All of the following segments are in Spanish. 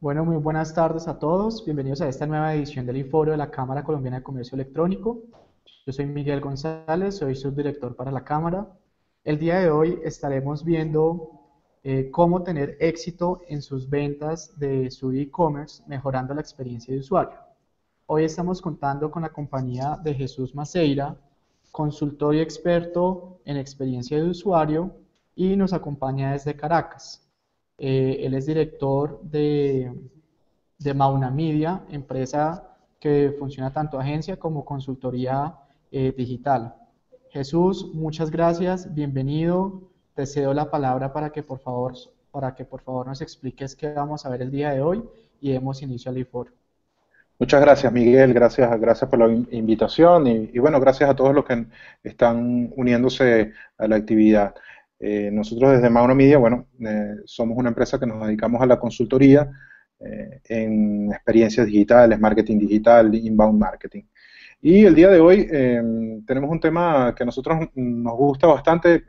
Bueno, muy buenas tardes a todos. Bienvenidos a esta nueva edición del IFORO de la Cámara Colombiana de Comercio Electrónico. Yo soy Miguel González, soy subdirector para la Cámara. El día de hoy estaremos viendo cómo tener éxito en sus ventas de su e-commerce, mejorando la experiencia de usuario. Hoy estamos contando con la compañía de Jesús Maceira, consultor y experto en experiencia de usuario, y nos acompaña desde Caracas. Él es director de Mauna Media, empresa que funciona tanto agencia como consultoría digital. Jesús, muchas gracias, bienvenido. Te cedo la palabra para que por favor nos expliques qué vamos a ver el día de hoy y demos inicio al IFOR. Muchas gracias, Miguel. Gracias por la invitación y bueno, gracias a todos los que están uniéndose a la actividad. Nosotros desde Mauro Media, bueno, somos una empresa que nos dedicamos a la consultoría en experiencias digitales, marketing digital, inbound marketing. Y el día de hoy tenemos un tema que a nosotros nos gusta bastante,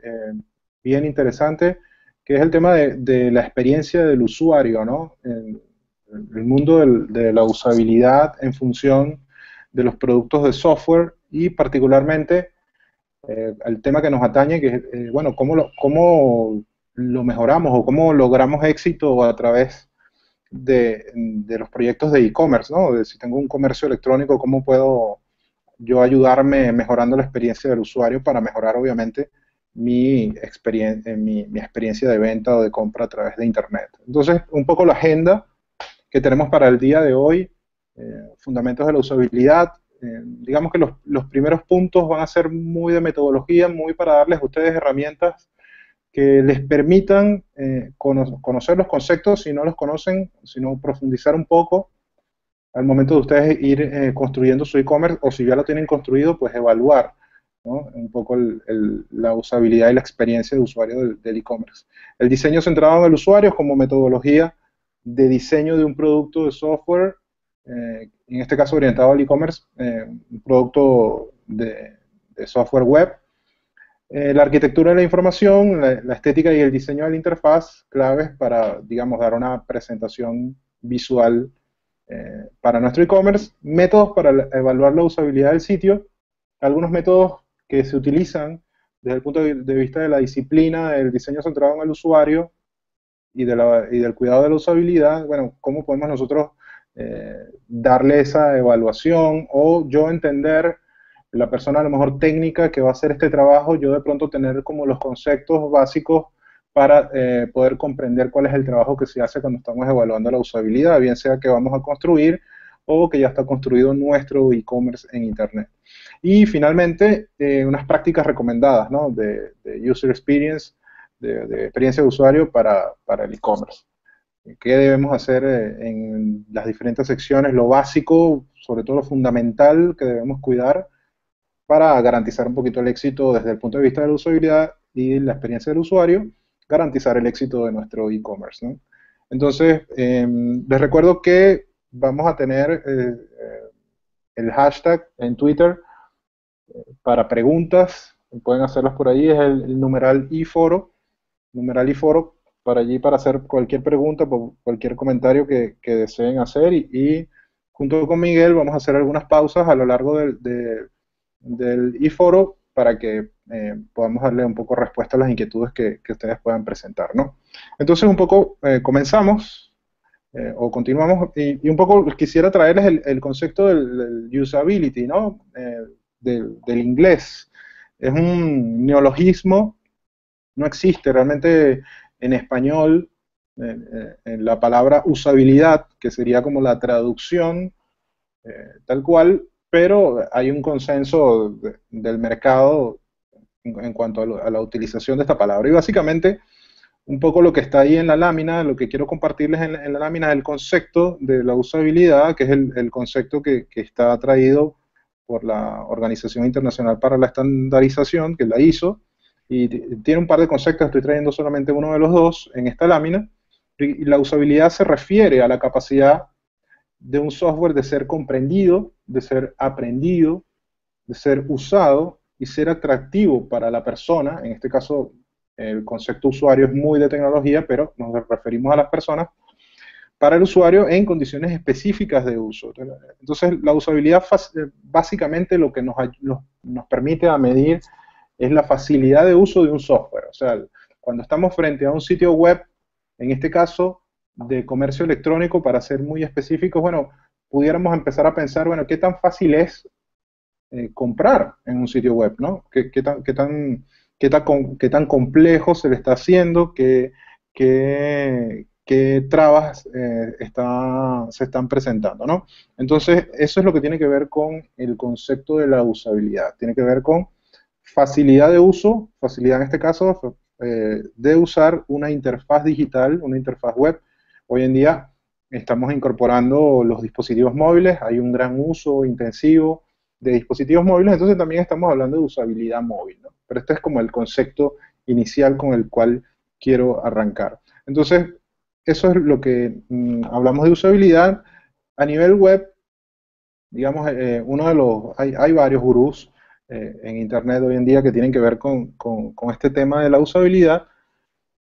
bien interesante, que es el tema de la experiencia del usuario, ¿no? El mundo de la usabilidad en función de los productos de software y particularmente el tema que nos atañe, que es, bueno, cómo lo mejoramos o cómo logramos éxito a través de los proyectos de e-commerce, ¿no? Si tengo un comercio electrónico, ¿cómo puedo yo ayudarme mejorando la experiencia del usuario para mejorar, obviamente, mi experiencia de venta o de compra a través de Internet? Entonces, un poco la agenda que tenemos para el día de hoy, fundamentos de la usabilidad. Digamos que los primeros puntos van a ser muy de metodología, muy para darles a ustedes herramientas que les permitan conocer los conceptos si no los conocen, sino profundizar un poco al momento de ustedes ir construyendo su e-commerce, o si ya lo tienen construido, pues evaluar, ¿no? Un poco la usabilidad y la experiencia de usuario del e-commerce. El diseño centrado en el usuario como metodología de diseño de un producto de software, en este caso orientado al e-commerce, un producto de software web. La arquitectura de la información, la estética y el diseño de la interfaz, claves para, digamos, dar una presentación visual para nuestro e-commerce. Métodos para evaluar la usabilidad del sitio, algunos métodos que se utilizan desde el punto de vista de la disciplina del diseño centrado en el usuario y del cuidado de la usabilidad. Bueno, cómo podemos nosotros darle esa evaluación, o yo entender, la persona a lo mejor técnica que va a hacer este trabajo, yo de pronto tener como los conceptos básicos para poder comprender cuál es el trabajo que se hace cuando estamos evaluando la usabilidad, bien sea que vamos a construir o que ya está construido nuestro e-commerce en Internet. Y finalmente, unas prácticas recomendadas, ¿no? de user experience, de experiencia de usuario para el e-commerce. ¿Qué debemos hacer en las diferentes secciones? Lo básico, sobre todo lo fundamental que debemos cuidar para garantizar un poquito el éxito desde el punto de vista de la usabilidad y la experiencia del usuario, garantizar el éxito de nuestro e-commerce, ¿no? Entonces, les recuerdo que vamos a tener el hashtag en Twitter para preguntas, pueden hacerlas por ahí, es el numeral iForo, para allí para hacer cualquier pregunta, cualquier comentario que deseen hacer, y junto con Miguel vamos a hacer algunas pausas a lo largo del iForo para que podamos darle un poco respuesta a las inquietudes que ustedes puedan presentar, ¿no? Entonces un poco comenzamos o continuamos, y un poco quisiera traerles el concepto del usability, ¿no? Del inglés. Es un neologismo, no existe realmente en español en la palabra usabilidad, que sería como la traducción tal cual, pero hay un consenso del mercado en cuanto a la utilización de esta palabra. Y básicamente, un poco lo que está ahí en la lámina, lo que quiero compartirles en la lámina es el concepto de la usabilidad, que es el concepto que está traído por la Organización Internacional para la Estandarización, que es la ISO, y tiene un par de conceptos, estoy trayendo solamente uno de los dos en esta lámina. Y la usabilidad se refiere a la capacidad de un software de ser comprendido, de ser aprendido, de ser usado y ser atractivo para la persona. En este caso, el concepto usuario es muy de tecnología, pero nos referimos a las personas, para el usuario en condiciones específicas de uso. Entonces, la usabilidad básicamente lo que nos permite a medir es la facilidad de uso de un software. O sea, cuando estamos frente a un sitio web, en este caso de comercio electrónico, para ser muy específicos, bueno, pudiéramos empezar a pensar, bueno, ¿qué tan fácil es comprar en un sitio web, ¿no? ¿Qué tan complejo se le está haciendo? ¿Qué trabas se están presentando, ¿no? Entonces, eso es lo que tiene que ver con el concepto de la usabilidad. Tiene que ver con facilidad de uso, facilidad en este caso, de usar una interfaz digital, una interfaz web. Hoy en día estamos incorporando los dispositivos móviles, hay un gran uso intensivo de dispositivos móviles, entonces también estamos hablando de usabilidad móvil, ¿no? Pero este es como el concepto inicial con el cual quiero arrancar. Entonces, eso es lo que hablamos de usabilidad. A nivel web, digamos, hay varios gurús en Internet hoy en día que tienen que ver con este tema de la usabilidad.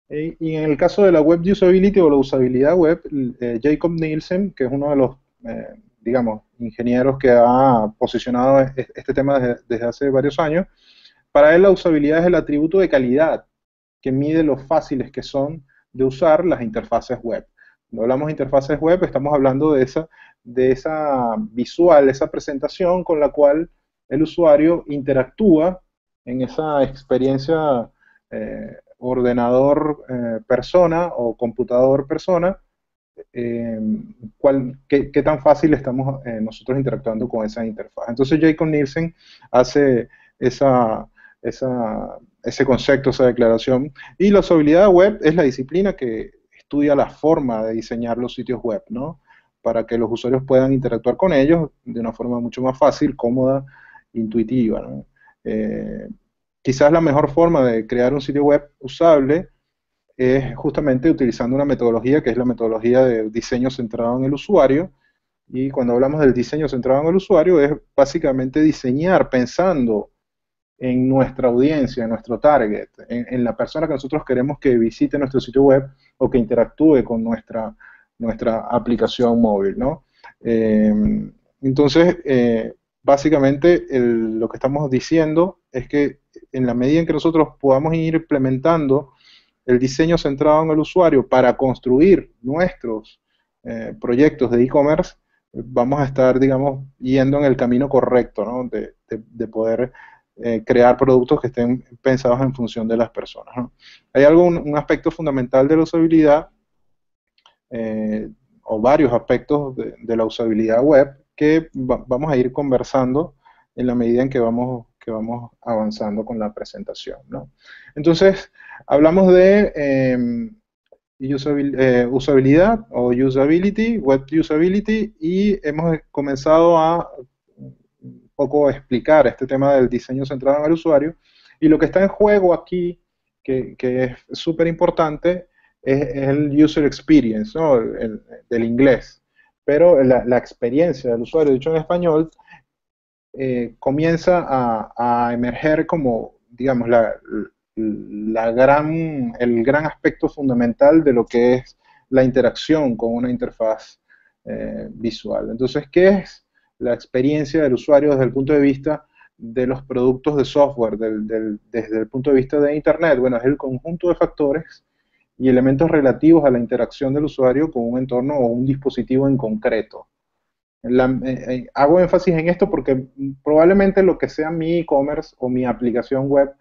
Y en el caso de la web usability o la usabilidad web, Jacob Nielsen, que es uno de los, digamos, ingenieros que ha posicionado este tema desde hace varios años, para él la usabilidad es el atributo de calidad que mide lo fáciles que son de usar las interfaces web. Cuando hablamos de interfaces web, estamos hablando de esa visual, esa presentación con la cual el usuario interactúa en esa experiencia ordenador-persona o computador-persona, qué tan fácil estamos nosotros interactuando con esa interfaz. Entonces Jacob Nielsen hace ese concepto, esa declaración, y la usabilidad web es la disciplina que estudia la forma de diseñar los sitios web, ¿no? Para que los usuarios puedan interactuar con ellos de una forma mucho más fácil, cómoda, intuitiva, ¿no? Quizás la mejor forma de crear un sitio web usable es justamente utilizando una metodología que es la metodología de diseño centrado en el usuario. Y cuando hablamos del diseño centrado en el usuario es básicamente diseñar pensando en nuestra audiencia, en nuestro target, en la persona que nosotros queremos que visite nuestro sitio web o que interactúe con nuestra aplicación móvil, ¿no? Entonces, básicamente lo que estamos diciendo es que en la medida en que nosotros podamos ir implementando el diseño centrado en el usuario para construir nuestros proyectos de e-commerce, vamos a estar, digamos, yendo en el camino correcto, ¿no? De poder crear productos que estén pensados en función de las personas, ¿no? Hay un aspecto fundamental de la usabilidad, o varios aspectos de la usabilidad web que vamos a ir conversando en la medida en que vamos avanzando con la presentación, ¿no? Entonces, hablamos de usabilidad o usability, web usability, y hemos comenzado a un poco explicar este tema del diseño centrado en el usuario, y lo que está en juego aquí, que es súper importante, es el user experience, ¿no? Del inglés, pero la experiencia del usuario, dicho en español, comienza a emerger como, digamos, el gran aspecto fundamental de lo que es la interacción con una interfaz visual. Entonces, ¿qué es la experiencia del usuario desde el punto de vista de los productos de software, desde el punto de vista de Internet? Bueno, es el conjunto de factores y elementos relativos a la interacción del usuario con un entorno o un dispositivo en concreto. Hago énfasis en esto porque probablemente lo que sea mi e-commerce o mi aplicación web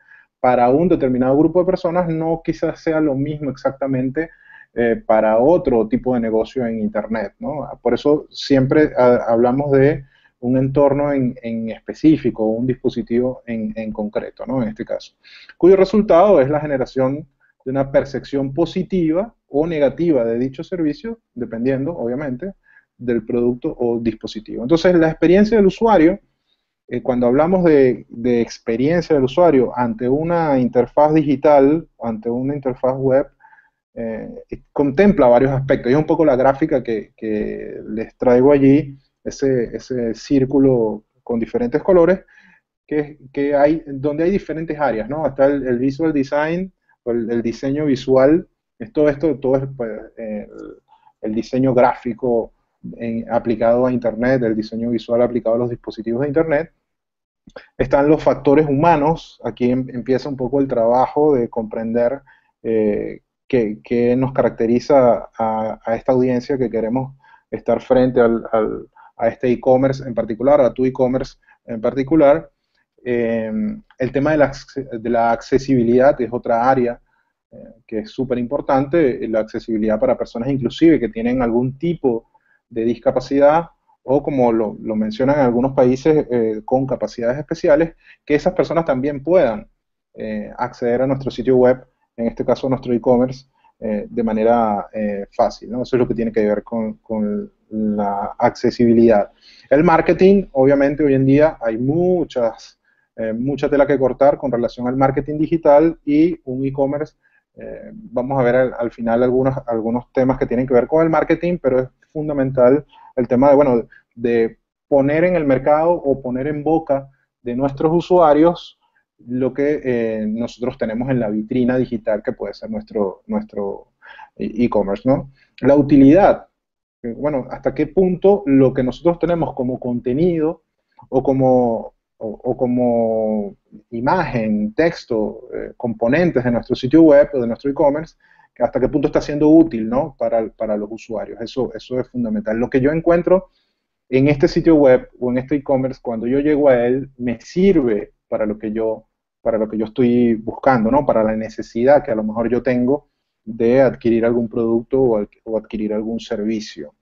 para un determinado grupo de personas no quizás sea lo mismo exactamente para otro tipo de negocio en Internet, ¿no? Por eso siempre hablamos de un entorno en específico, un dispositivo en concreto, ¿no? En este caso, cuyo resultado es la generación de una percepción positiva o negativa de dicho servicio, dependiendo, obviamente, del producto o dispositivo. Entonces, la experiencia del usuario, cuando hablamos de experiencia del usuario ante una interfaz digital, ante una interfaz web, contempla varios aspectos. Y es un poco la gráfica que les traigo allí, ese círculo con diferentes colores, donde hay diferentes áreas, ¿no? Está el visual design, o el diseño visual, todo es pues, el diseño gráfico aplicado a Internet, el diseño visual aplicado a los dispositivos de Internet. Están los factores humanos. Aquí empieza un poco el trabajo de comprender qué nos caracteriza a esta audiencia que queremos estar frente a este e-commerce en particular, a tu e-commerce en particular. El tema de la accesibilidad es otra área que es súper importante, la accesibilidad para personas inclusive que tienen algún tipo de discapacidad o como lo mencionan en algunos países con capacidades especiales, que esas personas también puedan acceder a nuestro sitio web, en este caso nuestro e-commerce, de manera fácil, ¿no? Eso es lo que tiene que ver con la accesibilidad. El marketing, obviamente hoy en día hay mucha tela que cortar con relación al marketing digital y un e-commerce. Vamos a ver al final algunos temas que tienen que ver con el marketing, pero es fundamental el tema de, bueno, de poner en el mercado o poner en boca de nuestros usuarios lo que nosotros tenemos en la vitrina digital que puede ser nuestro e-commerce, ¿no? La utilidad, bueno, hasta qué punto lo que nosotros tenemos como contenido o como imagen, texto, componentes de nuestro sitio web o de nuestro e-commerce, hasta qué punto está siendo útil, ¿no? para los usuarios. Eso es fundamental. Lo que yo encuentro en este sitio web o en este e-commerce, cuando yo llego a él, me sirve para lo que yo estoy buscando, ¿no? Para la necesidad que a lo mejor yo tengo de adquirir algún producto o adquirir algún servicio.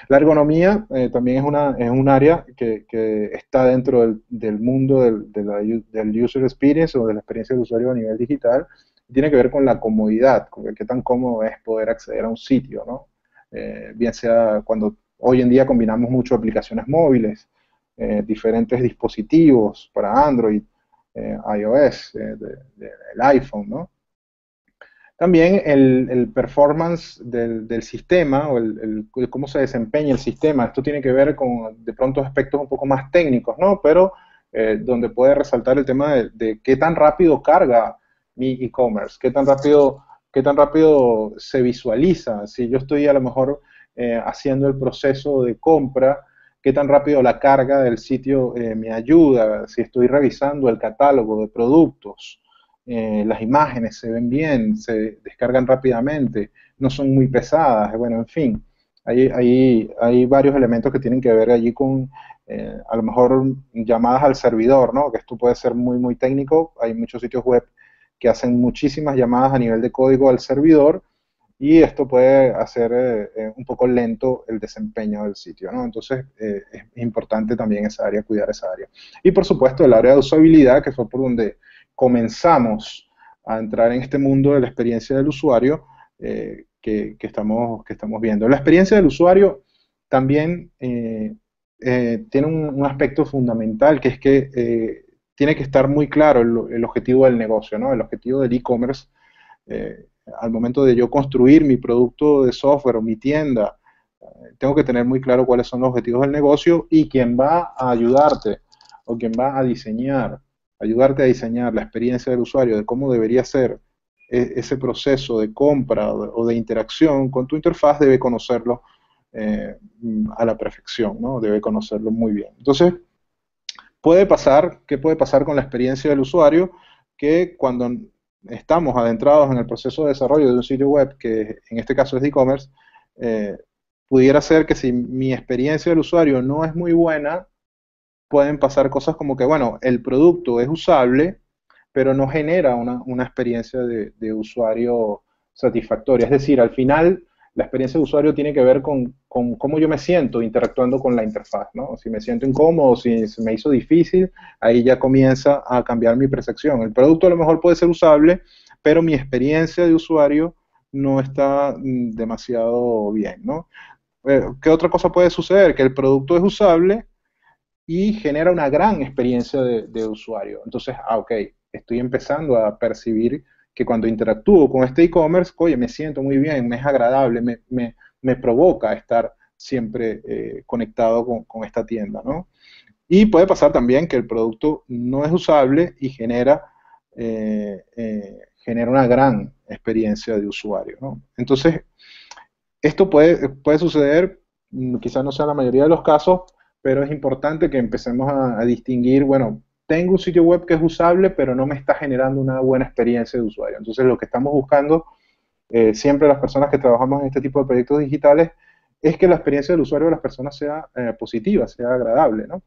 La ergonomía también es un área que está dentro del mundo del user experience o de la experiencia del usuario a nivel digital. Tiene que ver con la comodidad, con qué tan cómodo es poder acceder a un sitio, ¿no? Bien sea cuando hoy en día combinamos mucho aplicaciones móviles, diferentes dispositivos para Android, iOS, el iPhone, ¿no? También el performance del sistema o cómo se desempeña el sistema. Esto tiene que ver con, de pronto, aspectos un poco más técnicos, ¿no? Pero donde puede resaltar el tema de qué tan rápido carga mi e-commerce, qué tan rápido se visualiza. Si yo estoy a lo mejor haciendo el proceso de compra, qué tan rápido la carga del sitio me ayuda, si estoy revisando el catálogo de productos. Las imágenes se ven bien, se descargan rápidamente, no son muy pesadas, bueno, en fin, hay varios elementos que tienen que ver allí con, a lo mejor, llamadas al servidor, ¿no? Que esto puede ser muy, muy técnico. Hay muchos sitios web que hacen muchísimas llamadas a nivel de código al servidor y esto puede hacer un poco lento el desempeño del sitio, ¿no? Entonces, es importante también esa área, cuidar esa área. Y, por supuesto, el área de usabilidad, que fue por donde comenzamos a entrar en este mundo de la experiencia del usuario que estamos viendo. La experiencia del usuario también tiene un aspecto fundamental, que es que tiene que estar muy claro el objetivo del negocio, ¿no? El objetivo del e-commerce. Al momento de yo construir mi producto de software o mi tienda, tengo que tener muy claro cuáles son los objetivos del negocio y quién va a ayudarte o quién va a ayudarte a diseñar la experiencia del usuario de cómo debería ser ese proceso de compra o de interacción con tu interfaz, debe conocerlo a la perfección, ¿no? Debe conocerlo muy bien. Entonces, ¿qué puede pasar con la experiencia del usuario? Que cuando estamos adentrados en el proceso de desarrollo de un sitio web, que en este caso es de e-commerce, pudiera ser que si mi experiencia del usuario no es muy buena, pueden pasar cosas como que, bueno, el producto es usable, pero no genera una experiencia de usuario satisfactoria. Es decir, al final, la experiencia de usuario tiene que ver con cómo yo me siento interactuando con la interfaz, ¿no? Si me siento incómodo, si se me hizo difícil, ahí ya comienza a cambiar mi percepción. El producto a lo mejor puede ser usable, pero mi experiencia de usuario no está demasiado bien, ¿no? ¿Qué otra cosa puede suceder? Que el producto es usable y genera una gran experiencia de usuario. Entonces, ok, estoy empezando a percibir que cuando interactúo con este e-commerce, oye, me siento muy bien, me es agradable, me provoca estar siempre conectado con esta tienda, ¿no? Y puede pasar también que el producto no es usable y genera una gran experiencia de usuario, ¿no? Entonces, Esto puede suceder, quizás no sea la mayoría de los casos, pero es importante que empecemos a distinguir, bueno, tengo un sitio web que es usable, pero no me está generando una buena experiencia de usuario. Entonces, lo que estamos buscando, siempre las personas que trabajamos en este tipo de proyectos digitales, es que la experiencia del usuario de las personas sea positiva, sea agradable, ¿no?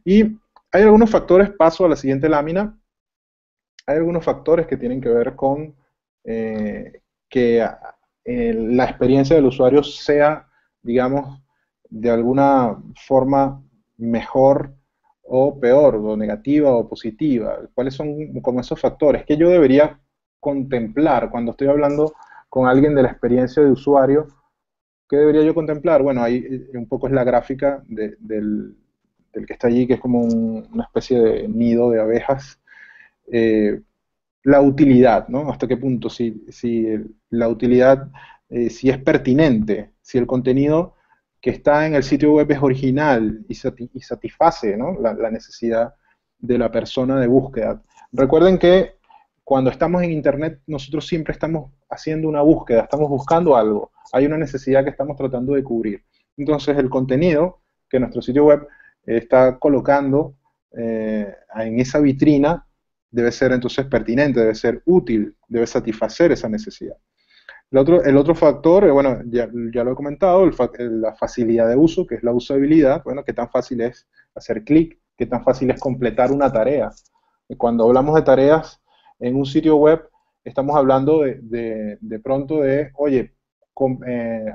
Y hay algunos factores, paso a la siguiente lámina, hay algunos factores que tienen que ver con que la experiencia del usuario sea, digamos, de alguna forma mejor o peor, o negativa o positiva. ¿Cuáles son como esos factores que yo debería contemplar cuando estoy hablando con alguien de la experiencia de usuario? ¿Qué debería yo contemplar? Bueno, ahí un poco es la gráfica del que está allí, que es como una especie de nido de abejas. Eh, la utilidad, ¿no? ¿Hasta qué punto? Si la utilidad, si es pertinente, si el contenido que está en el sitio web es original y satisface, ¿no? La necesidad de la persona de búsqueda. Recuerden que cuando estamos en Internet, nosotros siempre estamos haciendo una búsqueda, estamos buscando algo, hay una necesidad que estamos tratando de cubrir. Entonces, el contenido que nuestro sitio web está colocando en esa vitrina debe ser entonces pertinente, debe ser útil, debe satisfacer esa necesidad. El otro factor, bueno, ya lo he comentado, la facilidad de uso, que es la usabilidad, bueno, qué tan fácil es hacer clic, qué tan fácil es completar una tarea. Cuando hablamos de tareas en un sitio web, estamos hablando de pronto de, oye,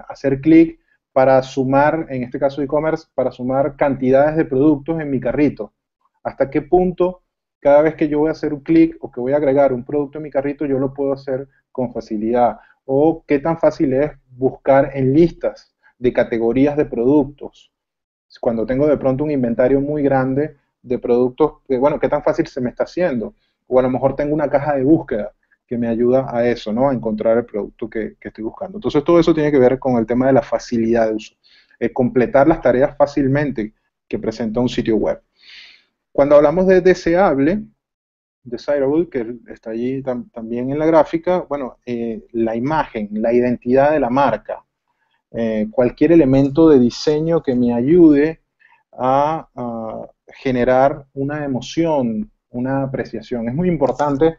hacer clic para sumar, en este caso e-commerce, para sumar cantidades de productos en mi carrito. ¿Hasta qué punto cada vez que yo voy a hacer un clic o que voy a agregar un producto en mi carrito, yo lo puedo hacer con facilidad? O qué tan fácil es buscar en listas de categorías de productos. Cuando tengo de pronto un inventario muy grande de productos, bueno, qué tan fácil se me está haciendo. O a lo mejor tengo una caja de búsqueda que me ayuda a eso, ¿no? A encontrar el producto que estoy buscando. Entonces todo eso tiene que ver con el tema de la facilidad de uso. Completar las tareas fácilmente que presenta un sitio web. Cuando hablamos de deseable, desirable, que está allí también en la gráfica, bueno, la imagen, la identidad de la marca, cualquier elemento de diseño que me ayude a generar una emoción, una apreciación. Es muy importante,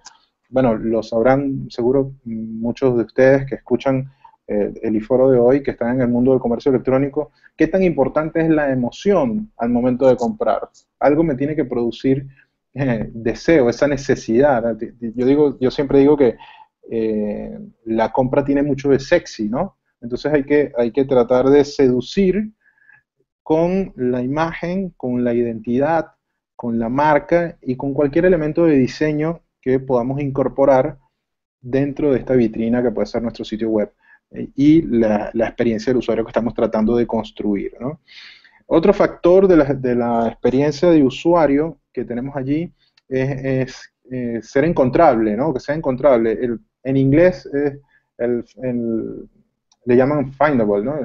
bueno, lo sabrán seguro muchos de ustedes que escuchan el iForo de hoy, que están en el mundo del comercio electrónico, qué tan importante es la emoción al momento de comprar. Algo me tiene que producir deseo, esa necesidad. Yo siempre digo que la compra tiene mucho de sexy, ¿no? Entonces hay que tratar de seducir con la imagen, con la identidad, con la marca y con cualquier elemento de diseño que podamos incorporar dentro de esta vitrina que puede ser nuestro sitio web y la experiencia del usuario que estamos tratando de construir, ¿no? Otro factor de la experiencia de usuario que tenemos allí es ser encontrable, ¿no? Que sea encontrable. En inglés le llaman findable, ¿no?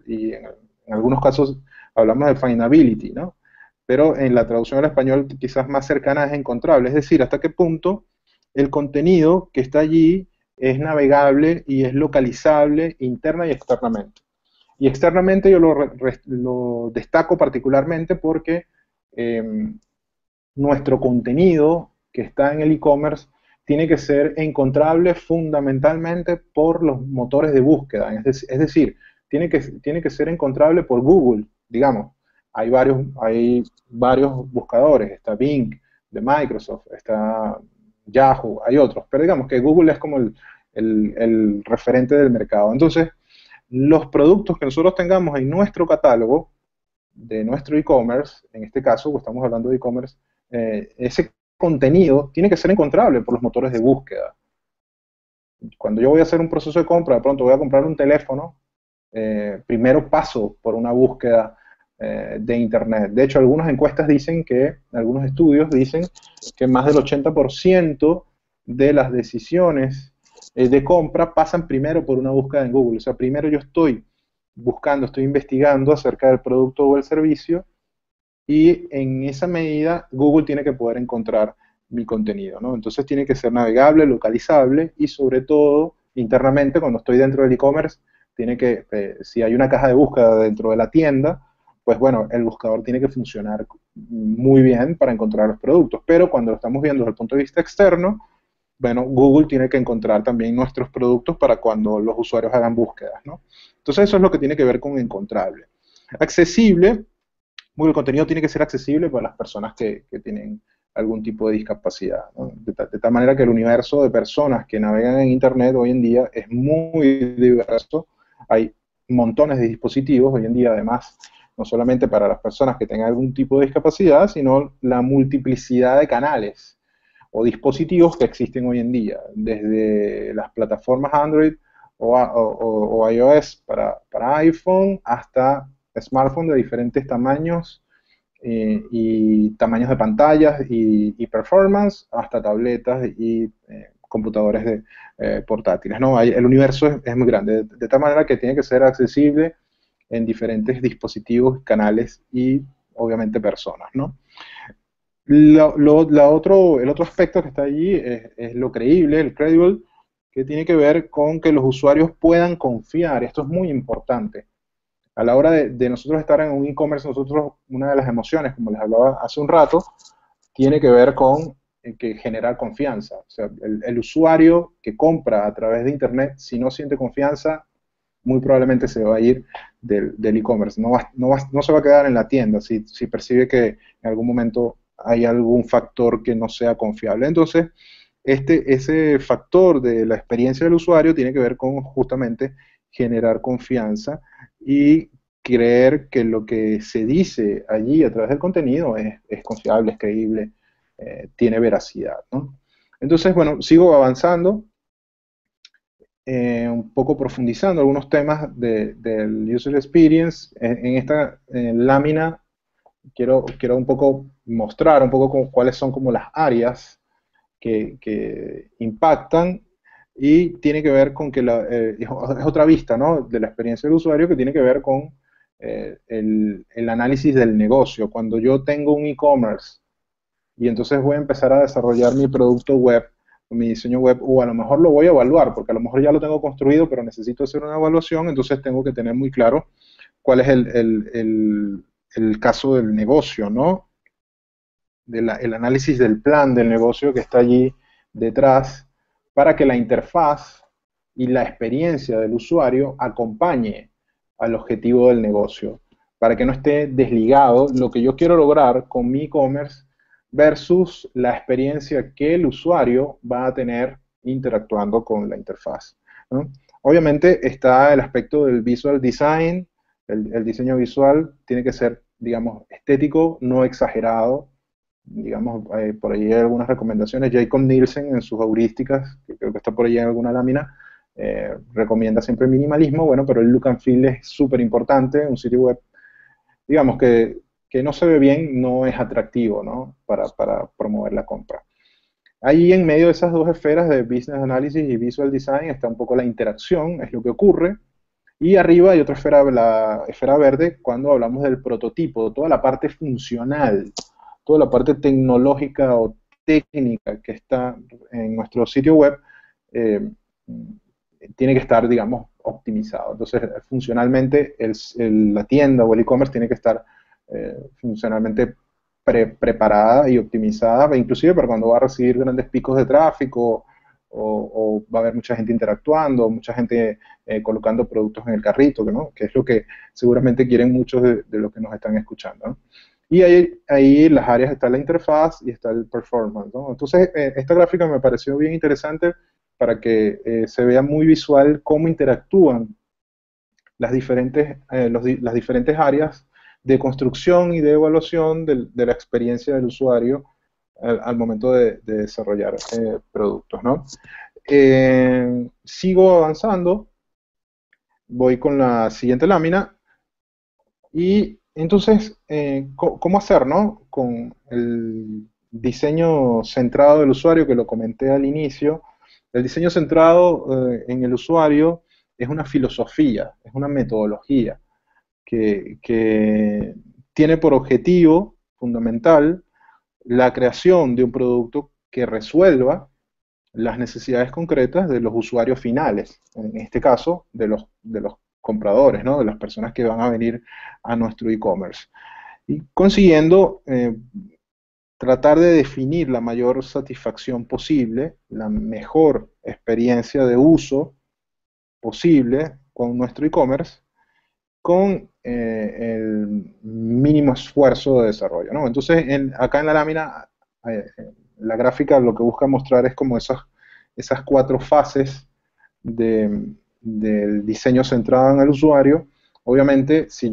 Y en algunos casos hablamos de findability, ¿no? Pero en la traducción al español quizás más cercana es encontrable. Es decir, hasta qué punto el contenido que está allí es navegable y es localizable interna y externamente. Y externamente yo lo destaco particularmente porque nuestro contenido que está en el e-commerce tiene que ser encontrable fundamentalmente por los motores de búsqueda. Es decir, tiene que ser encontrable por Google, digamos. Hay varios buscadores, está Bing de Microsoft, está Yahoo, hay otros, pero digamos que Google es como el referente del mercado. Entonces, los productos que nosotros tengamos en nuestro catálogo de nuestro e-commerce, en este caso, pues estamos hablando de e-commerce, ese contenido tiene que ser encontrable por los motores de búsqueda. Cuando yo voy a hacer un proceso de compra, de pronto voy a comprar un teléfono, primero paso por una búsqueda de Internet. De hecho, algunas encuestas dicen algunos estudios dicen que más del 80% de las decisiones de compra pasan primero por una búsqueda en Google. O sea, primero yo estoy buscando, estoy investigando acerca del producto o el servicio y en esa medida Google tiene que poder encontrar mi contenido, ¿no? Entonces tiene que ser navegable, localizable y sobre todo internamente cuando estoy dentro del e-commerce si hay una caja de búsqueda dentro de la tienda, pues bueno, el buscador tiene que funcionar muy bien para encontrar los productos. Pero cuando lo estamos viendo desde el punto de vista externo, bueno, Google tiene que encontrar también nuestros productos para cuando los usuarios hagan búsquedas, ¿no? Entonces eso es lo que tiene que ver con encontrable. Accesible, bueno, el contenido tiene que ser accesible para las personas que tienen algún tipo de discapacidad, ¿no? De tal manera que el universo de personas que navegan en Internet hoy en día es muy diverso. Hay montones de dispositivos hoy en día, además, no solamente para las personas que tengan algún tipo de discapacidad, sino la multiplicidad de canales o dispositivos que existen hoy en día, desde las plataformas Android o iOS para iPhone hasta smartphones de diferentes tamaños y tamaños de pantallas y performance, hasta tabletas y computadores portátiles, ¿no? El universo es muy grande, de tal manera que tiene que ser accesible en diferentes dispositivos, canales y obviamente personas, ¿no? El otro aspecto que está allí es lo creíble, el credible, que tiene que ver con que los usuarios puedan confiar. Esto es muy importante. A la hora de nosotros estar en un e-commerce, nosotros, una de las emociones, como les hablaba hace un rato, tiene que ver con que generar confianza. O sea, el usuario que compra a través de Internet, si no siente confianza, muy probablemente se va a ir del e-commerce. No se va a quedar en la tienda si percibe que en algún momento hay algún factor que no sea confiable. Entonces, ese factor de la experiencia del usuario tiene que ver con justamente generar confianza y creer que lo que se dice allí a través del contenido es confiable, es creíble, tiene veracidad, ¿no? Entonces, bueno, sigo avanzando, un poco profundizando algunos temas del User Experience. En esta lámina quiero un poco mostrar un poco cuáles son como las áreas que impactan y tiene que ver con que es otra vista, ¿no?, de la experiencia del usuario, que tiene que ver con el análisis del negocio. Cuando yo tengo un e-commerce y entonces voy a empezar a desarrollar mi producto web, mi diseño web, o a lo mejor lo voy a evaluar, porque a lo mejor ya lo tengo construido, pero necesito hacer una evaluación, entonces tengo que tener muy claro cuál es el caso del negocio, ¿no? El análisis del plan del negocio que está allí detrás, para que la interfaz y la experiencia del usuario acompañe al objetivo del negocio, para que no esté desligado lo que yo quiero lograr con mi e-commerce versus la experiencia que el usuario va a tener interactuando con la interfaz, ¿no? Obviamente está el aspecto del visual design. El diseño visual tiene que ser, digamos, estético, no exagerado. Digamos, por ahí hay algunas recomendaciones. Jacob Nielsen, en sus heurísticas, que creo que está por ahí en alguna lámina, recomienda siempre minimalismo. Bueno, pero el look and feel es súper importante. Un sitio web, digamos, que no se ve bien, no es atractivo, ¿no?, para promover la compra. Ahí en medio de esas dos esferas de Business Analysis y Visual Design está un poco la interacción, es lo que ocurre. Y arriba hay otra esfera, la esfera verde, cuando hablamos del prototipo, toda la parte funcional, toda la parte tecnológica o técnica que está en nuestro sitio web, eh, tiene que estar, digamos, optimizado. Entonces, funcionalmente, la tienda o el e-commerce tiene que estar funcionalmente preparada y optimizada, inclusive para cuando va a recibir grandes picos de tráfico o va a haber mucha gente interactuando, mucha gente colocando productos en el carrito, ¿no?, que es lo que seguramente quieren muchos de los que nos están escuchando, ¿no? Y ahí las áreas está la interfaz y está el performance, ¿no? Entonces, esta gráfica me pareció bien interesante para que se vea muy visual cómo interactúan las diferentes áreas de construcción y de evaluación de la experiencia del usuario al momento de desarrollar productos, ¿no? Sigo avanzando, voy con la siguiente lámina. Y entonces, ¿cómo hacer, no?, con el diseño centrado del usuario, que lo comenté al inicio? El diseño centrado en el usuario es una filosofía, es una metodología que tiene por objetivo fundamental la creación de un producto que resuelva las necesidades concretas de los usuarios finales, en este caso, de los compradores, ¿no? De las personas que van a venir a nuestro e-commerce. Y consiguiendo tratar de definir la mayor satisfacción posible, la mejor experiencia de uso posible con nuestro e-commerce, con el mínimo esfuerzo de desarrollo, ¿no? Entonces, acá en la lámina, la gráfica lo que busca mostrar es como esas 4 fases del diseño centrado en el usuario. Obviamente, si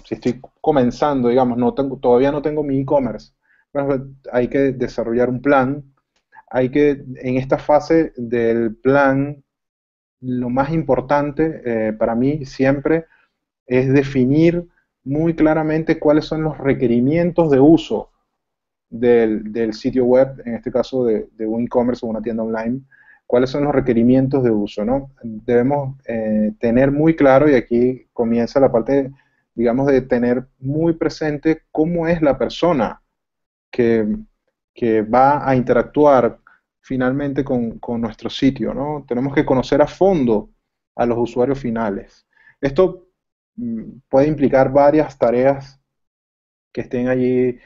estoy comenzando, digamos, todavía no tengo mi e-commerce, bueno, hay que desarrollar un plan. En esta fase del plan, lo más importante para mí siempre es definir muy claramente cuáles son los requerimientos de uso del sitio web, en este caso de un e-commerce o una tienda online, cuáles son los requerimientos de uso, ¿no? Debemos tener muy claro, y aquí comienza la parte, digamos, de tener muy presente cómo es la persona que, que va a interactuar finalmente con nuestro sitio, ¿no? Tenemos que conocer a fondo a los usuarios finales. Esto puede implicar varias tareas que estén allí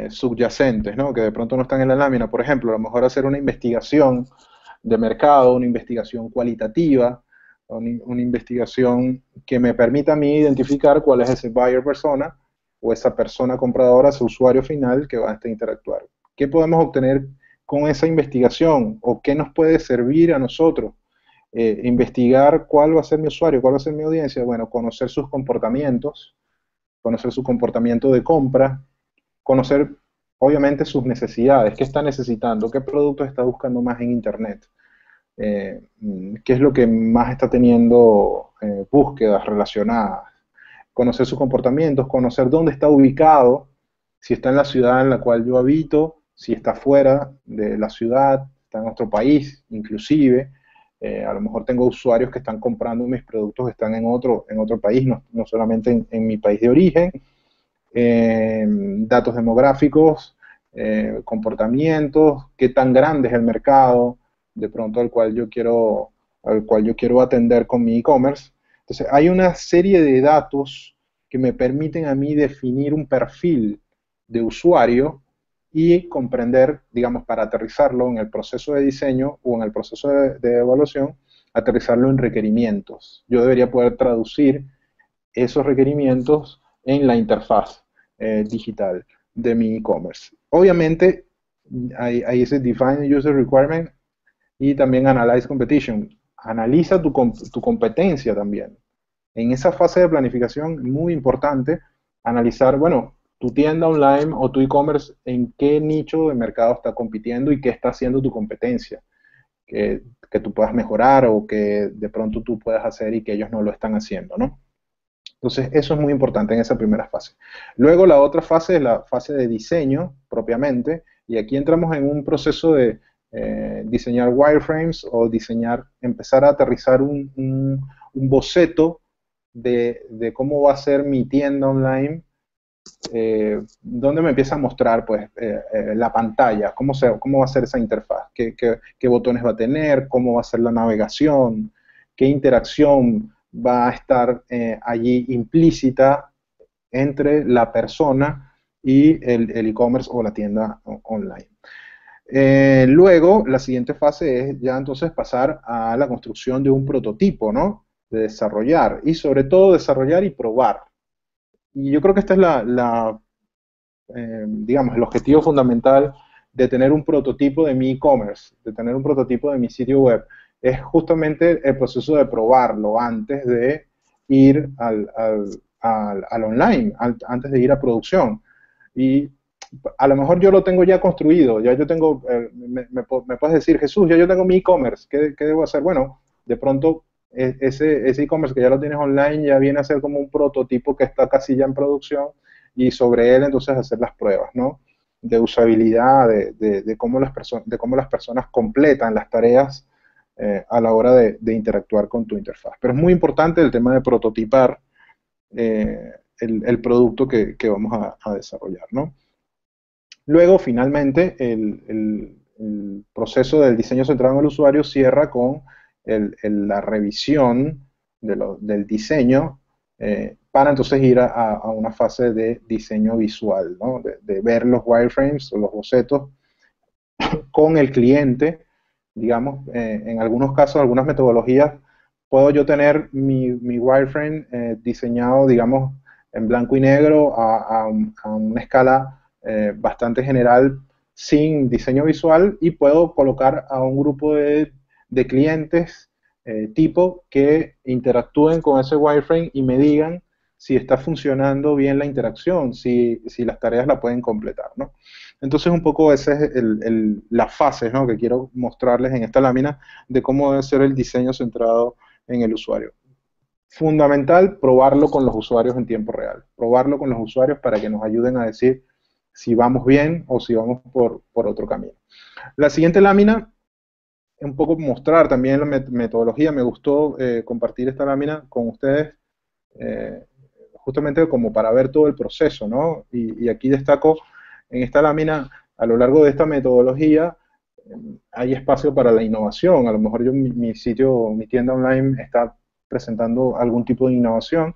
subyacentes, ¿no? Que de pronto no están en la lámina. Por ejemplo, a lo mejor hacer una investigación de mercado, una investigación cualitativa, una investigación que me permita a mí identificar cuál es ese buyer persona o esa persona compradora, ese usuario final que va a interactuar. ¿Qué podemos obtener con esa investigación o qué nos puede servir a nosotros? Investigar cuál va a ser mi usuario, cuál va a ser mi audiencia. Bueno, conocer su comportamiento de compra, conocer obviamente sus necesidades, qué está necesitando, qué productos está buscando más en Internet, qué es lo que más está teniendo búsquedas relacionadas, conocer sus comportamientos, conocer dónde está ubicado, si está en la ciudad en la cual yo habito, si está fuera de la ciudad, está en otro país, inclusive. A lo mejor tengo usuarios que están comprando mis productos, están en otro país, no solamente en mi país de origen. Datos demográficos, comportamientos, qué tan grande es el mercado, de pronto al cual yo quiero atender con mi e-commerce. Entonces, hay una serie de datos que me permiten a mí definir un perfil de usuario y comprender, digamos, para aterrizarlo en el proceso de diseño o en el proceso de evaluación, aterrizarlo en requerimientos. Yo debería poder traducir esos requerimientos en la interfaz digital de mi e-commerce. Obviamente, hay ese Define User Requirement y también Analyze Competition. Analiza tu competencia también. En esa fase de planificación, muy importante, analizar, bueno, tu tienda online o tu e-commerce, en qué nicho de mercado está compitiendo y qué está haciendo tu competencia. Que tú puedas mejorar o que de pronto tú puedas hacer y que ellos no lo están haciendo, ¿no? Entonces, eso es muy importante en esa primera fase. Luego, la otra fase es la fase de diseño, propiamente, y aquí entramos en un proceso de diseñar wireframes o empezar a aterrizar un boceto de cómo va a ser mi tienda online, donde me empieza a mostrar pues, la pantalla, cómo va a ser esa interfaz, qué botones va a tener, cómo va a ser la navegación, qué interacción va a estar allí implícita entre la persona y el e-commerce o la tienda online. Luego, la siguiente fase es ya entonces pasar a la construcción de un prototipo, ¿no? De desarrollar y sobre todo desarrollar y probar. Y yo creo que esta es digamos, el objetivo fundamental de tener un prototipo de mi e-commerce, de tener un prototipo de mi sitio web, es justamente el proceso de probarlo antes de ir al online, antes de ir a producción. Y a lo mejor yo lo tengo ya construido, ya yo tengo, me puedes decir, Jesús, ya yo tengo mi e-commerce, ¿qué debo hacer? Bueno, de pronto ese e-commerce que ya lo tienes online ya viene a ser como un prototipo que está casi ya en producción y sobre él entonces hacer las pruebas, ¿no? De usabilidad, de cómo las personas completan las tareas a la hora de interactuar con tu interfaz. Pero es muy importante el tema de prototipar el producto que vamos a desarrollar, ¿no? Luego, finalmente, el proceso del diseño centrado en el usuario cierra con la revisión del diseño, para entonces ir a una fase de diseño visual, ¿no? De ver los wireframes o los bocetos con el cliente, digamos, en algunos casos, algunas metodologías, puedo yo tener mi wireframe diseñado, digamos, en blanco y negro a una escala bastante general sin diseño visual, y puedo colocar a un grupo de clientes tipo que interactúen con ese wireframe y me digan si está funcionando bien la interacción, si las tareas la pueden completar, ¿no? Entonces, un poco esa es las fases, ¿no?, que quiero mostrarles en esta lámina de cómo debe ser el diseño centrado en el usuario. Fundamental, probarlo con los usuarios en tiempo real. Probarlo con los usuarios para que nos ayuden a decir si vamos bien o si vamos por otro camino. La siguiente lámina, un poco mostrar también la metodología. Me gustó compartir esta lámina con ustedes, justamente como para ver todo el proceso, ¿no? Y aquí destaco en esta lámina, a lo largo de esta metodología, hay espacio para la innovación. A lo mejor yo, mi sitio, mi tienda online está presentando algún tipo de innovación.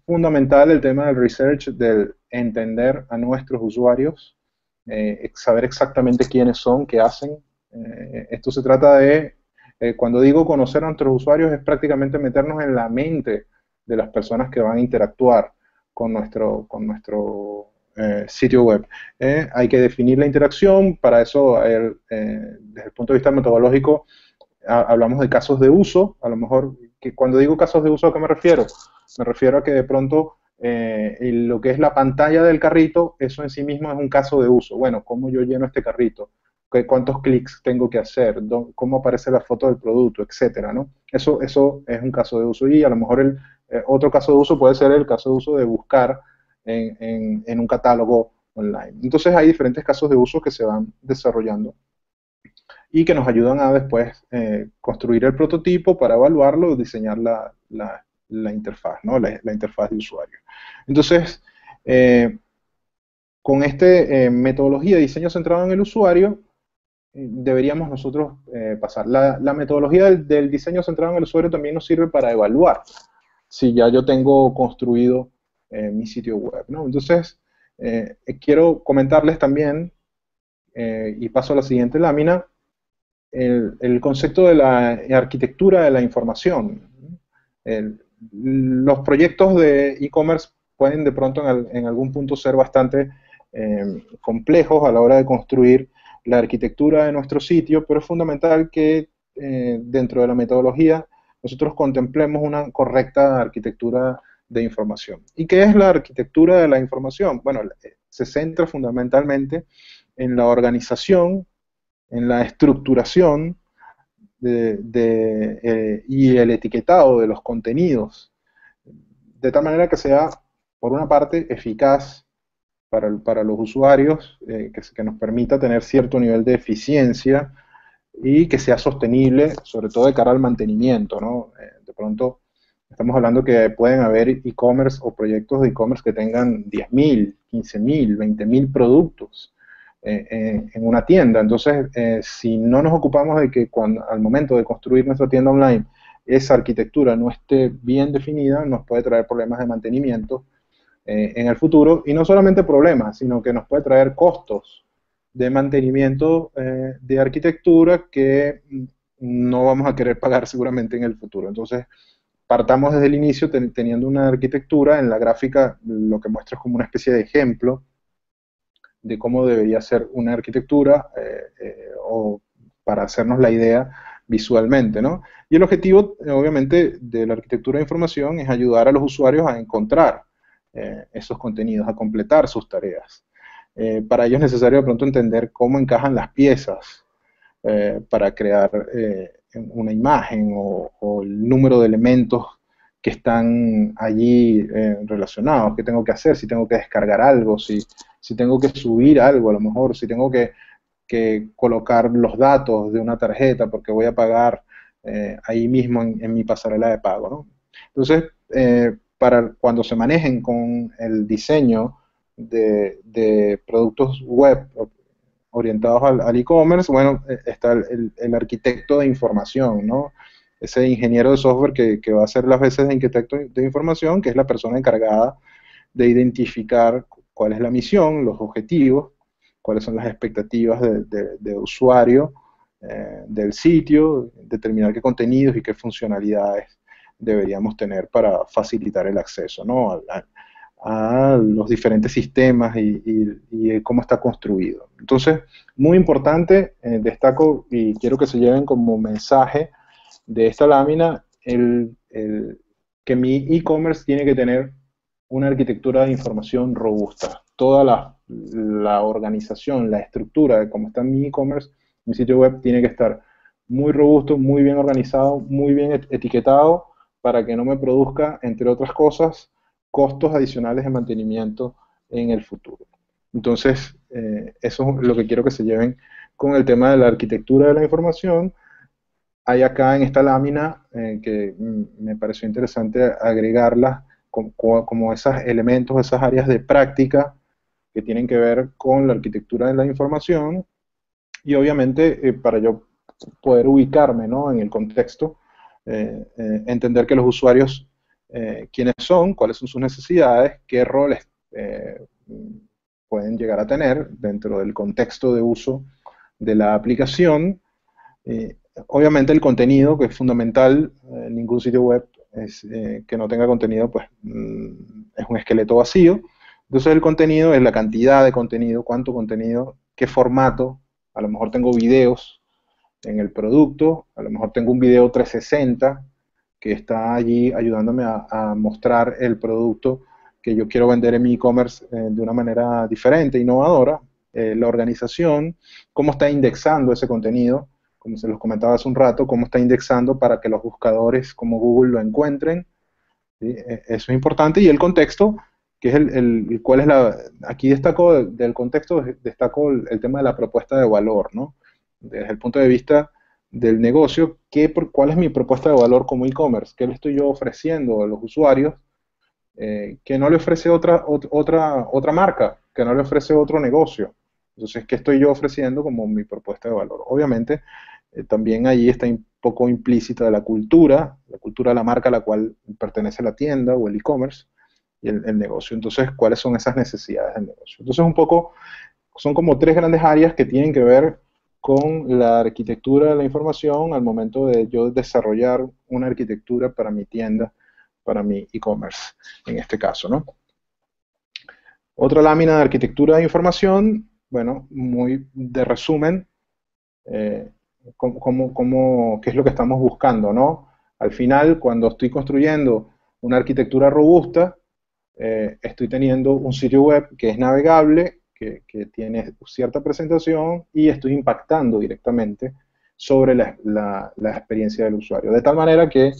Fundamental el tema del research, del entender a nuestros usuarios, saber exactamente quiénes son, qué hacen. Esto se trata de, cuando digo conocer a nuestros usuarios, es prácticamente meternos en la mente de las personas que van a interactuar con nuestro sitio web. Hay que definir la interacción. Para eso, desde el punto de vista metodológico, hablamos de casos de uso. A lo mejor, cuando digo casos de uso, ¿a qué me refiero? Me refiero a que de pronto lo que es la pantalla del carrito, eso en sí mismo es un caso de uso. Bueno, ¿cómo yo lleno este carrito? ¿Cuántos clics tengo que hacer? ¿Cómo aparece la foto del producto? Etcétera, ¿no? Eso es un caso de uso. Y a lo mejor otro caso de uso puede ser el caso de uso de buscar en un catálogo online. Entonces hay diferentes casos de uso que se van desarrollando y que nos ayudan a después construir el prototipo para evaluarlo y diseñar la interfaz, ¿no? La interfaz de usuario. Entonces, con esta metodología de diseño centrado en el usuario, deberíamos nosotros pasar. La metodología del diseño centrado en el usuario también nos sirve para evaluar si ya yo tengo construido mi sitio web, ¿no? Entonces, quiero comentarles también, y paso a la siguiente lámina, el concepto de la arquitectura de la información. Los proyectos de e-commerce pueden de pronto en algún punto ser bastante complejos a la hora de construir la arquitectura de nuestro sitio, pero es fundamental que dentro de la metodología nosotros contemplemos una correcta arquitectura de información. ¿Y qué es la arquitectura de la información? Bueno, se centra fundamentalmente en la organización, en la estructuración y el etiquetado de los contenidos, de tal manera que sea, por una parte, eficaz para los usuarios, que nos permita tener cierto nivel de eficiencia y que sea sostenible, sobre todo de cara al mantenimiento, ¿no? De pronto, estamos hablando que pueden haber e-commerce o proyectos de e-commerce que tengan 10.000, 15.000, 20.000 productos en una tienda. Entonces, si no nos ocupamos de que al momento de construir nuestra tienda online esa arquitectura no esté bien definida, nos puede traer problemas de mantenimiento en el futuro, y no solamente problemas, sino que nos puede traer costos de mantenimiento de arquitectura que no vamos a querer pagar seguramente en el futuro. Entonces, partamos desde el inicio teniendo una arquitectura. En la gráfica lo que muestra es como una especie de ejemplo de cómo debería ser una arquitectura, o para hacernos la idea visualmente, ¿no? Y el objetivo, obviamente, de la arquitectura de información es ayudar a los usuarios a encontrar esos contenidos, a completar sus tareas. Para ello es necesario de pronto entender cómo encajan las piezas para crear una imagen o el número de elementos que están allí relacionados. ¿Qué tengo que hacer? Si tengo que descargar algo, si tengo que subir algo, a lo mejor, si tengo que colocar los datos de una tarjeta porque voy a pagar ahí mismo en mi pasarela de pago, ¿no? Entonces, para cuando se manejen con el diseño de productos web orientados al e-commerce, bueno, está el arquitecto de información, ¿no? ese ingeniero de software que va a hacer las veces de arquitecto de información, que es la persona encargada de identificar cuál es la misión, los objetivos, cuáles son las expectativas de usuario del sitio, determinar qué contenidos y qué funcionalidades deberíamos tener para facilitar el acceso, ¿no? A los diferentes sistemas y cómo está construido. Entonces, muy importante, destaco y quiero que se lleven como mensaje de esta lámina que mi e-commerce tiene que tener una arquitectura de información robusta. Toda la organización, la estructura de cómo está mi e-commerce, mi sitio web, tiene que estar muy robusto, muy bien organizado, muy bien etiquetado para que no me produzca, entre otras cosas, costos adicionales de mantenimiento en el futuro. Entonces, eso es lo que quiero que se lleven con el tema de la arquitectura de la información. Hay acá en esta lámina que me pareció interesante agregarla como esos elementos, esas áreas de práctica que tienen que ver con la arquitectura de la información y obviamente para yo poder ubicarme, ¿no?, en el contexto, entender que los usuarios, quiénes son, cuáles son sus necesidades, qué roles pueden llegar a tener dentro del contexto de uso de la aplicación. Obviamente el contenido, que es fundamental, ningún sitio web que no tenga contenido, pues es un esqueleto vacío. Entonces el contenido es la cantidad de contenido, cuánto contenido, qué formato. A lo mejor tengo videos en el producto, a lo mejor tengo un video 360 que está allí ayudándome a mostrar el producto que yo quiero vender en mi e-commerce de una manera diferente, innovadora. La organización, cómo está indexando ese contenido, como se los comentaba hace un rato, cómo está indexando para que los buscadores como Google lo encuentren. ¿Sí? Eso es importante. Y el contexto, que es cuál es aquí destaco del contexto, destaco el tema de la propuesta de valor, ¿no? Desde el punto de vista del negocio, ¿cuál es mi propuesta de valor como e-commerce? ¿Qué le estoy yo ofreciendo a los usuarios que no le ofrece otra marca, que no le ofrece otro negocio? Entonces, ¿qué estoy yo ofreciendo como mi propuesta de valor? Obviamente, también ahí está un poco implícita la cultura de la marca a la cual pertenece la tienda o el e-commerce y el negocio. Entonces, ¿cuáles son esas necesidades del negocio? Entonces, un poco, son como tres grandes áreas que tienen que ver con la arquitectura de la información al momento de yo desarrollar una arquitectura para mi tienda, para mi e-commerce, en este caso, ¿no? Otra lámina de arquitectura de información, bueno, muy de resumen, eh, qué es lo que estamos buscando, ¿no? Al final, cuando estoy construyendo una arquitectura robusta, estoy teniendo un sitio web que es navegable, que tiene cierta presentación y estoy impactando directamente sobre la experiencia del usuario. De tal manera que